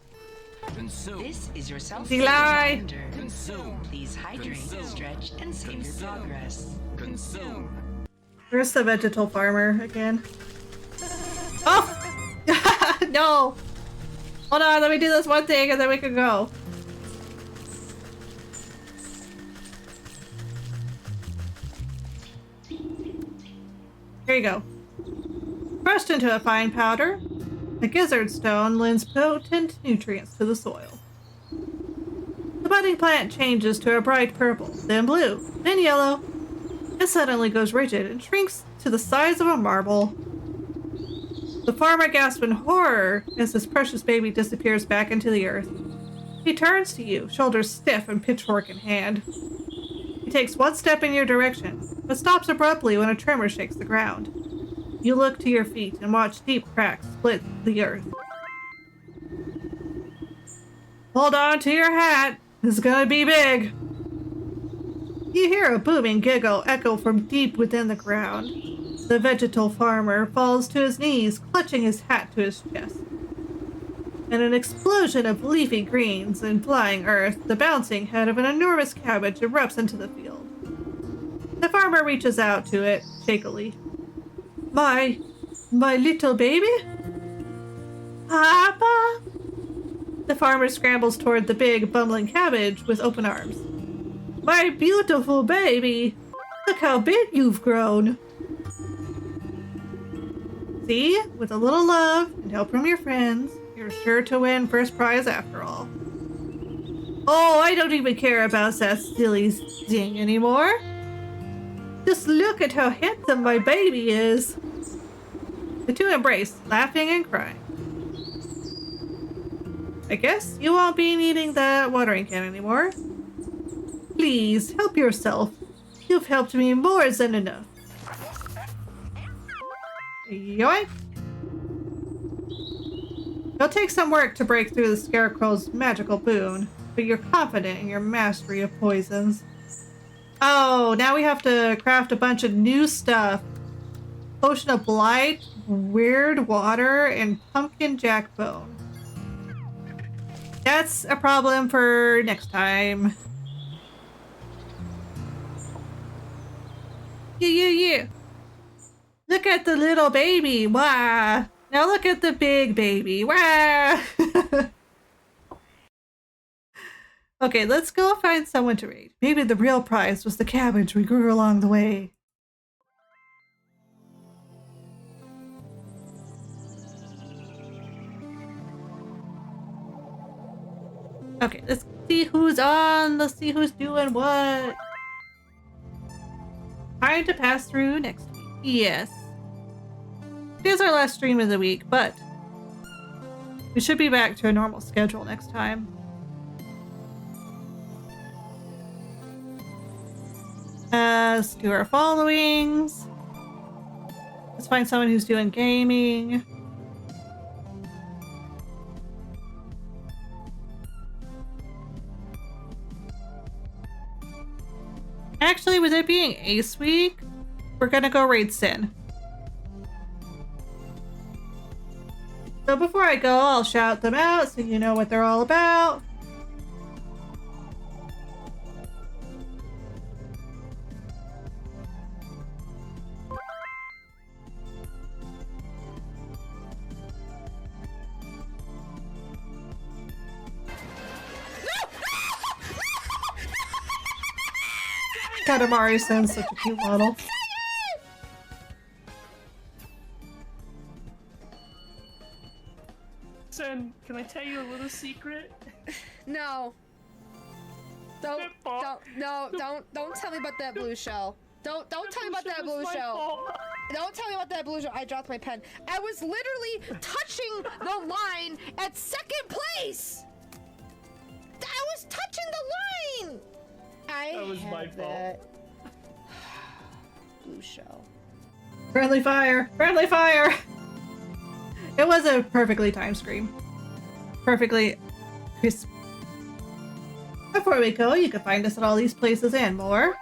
J: Consume.
B: This is your self
A: Eli.
B: reminder.
J: Consume.
B: Please hydrate,
J: Consume.
B: stretch, and save your progress.
J: Consume.
A: Where's the vegetal farmer again? Oh! No! Hold on, let me do this one thing and then we can go. Here you go. Crushed into a fine powder, the gizzard stone lends potent nutrients to the soil. The budding plant changes to a bright purple, then blue, then yellow. It suddenly goes rigid and shrinks to the size of a marble. The farmer gasps in horror as his precious baby disappears back into the earth. He turns to you, shoulders stiff and pitchfork in hand. He takes one step in your direction, but stops abruptly when a tremor shakes the ground. You look to your feet and watch deep cracks split the earth. Hold on to your hat. This is gonna be big. You hear a booming giggle echo from deep within the ground. The vegetal farmer falls to his knees, clutching his hat to his chest. In an explosion of leafy greens and flying earth, the bouncing head of an enormous cabbage erupts into the field. The farmer reaches out to it, shakily. My little baby? Papa? The farmer scrambles toward the big, bumbling cabbage with open arms. My beautiful baby! Look how big you've grown! See? With a little love and help from your friends, you're sure to win first prize after all. Oh, I don't even care about that silly thing anymore. Just look at how handsome my baby is. The two embrace, laughing and crying. I guess you won't be needing the watering can anymore. Please, help yourself. You've helped me more than enough. Yoink! It'll take some work to break through the Scarecrow's magical boon, but you're confident in your mastery of poisons. Oh, now we have to craft a bunch of new stuff. Potion of Blight, Weird Water, and Pumpkin Jack Bone. That's a problem for next time. Yeah. Look at the little baby. Wah. Now look at the big baby. Wah. Okay, let's go find someone to raid. Maybe the real prize was the cabbage we grew along the way. Okay, let's see who's on. Let's see who's doing what. Time to pass through next week. Yes. It is our last stream of the week, but we should be back to a normal schedule next time. Let's do our followings. Let's find someone who's doing gaming. Actually, with it being Ace Week, we're gonna go raid Sin. So before I go, I'll shout them out so you know what they're all about. Katamari sends such a cute model.
M: Sen, can I tell you a little secret?
N: No. Don't tell me about that blue shell. Don't tell me about that blue shell. Don't tell me about that blue shell. I dropped my pen. I was literally touching the line at second place. I was touching the line.
M: That was my fault.
N: Blue shell.
A: Friendly fire! Friendly fire! It was a perfectly timed scream. Perfectly crisp. Before we go, you can find us at all these places and more.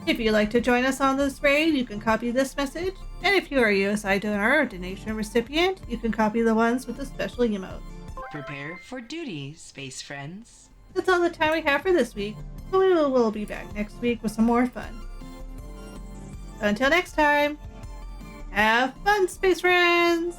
A: If you'd like to join us on this raid, you can copy this message. And if you are a USI donor or donation recipient, you can copy the ones with the special emotes.
C: Prepare for duty, space friends.
A: That's all the time we have for this week. But we will be back next week with some more fun. Until next time, have fun, space friends!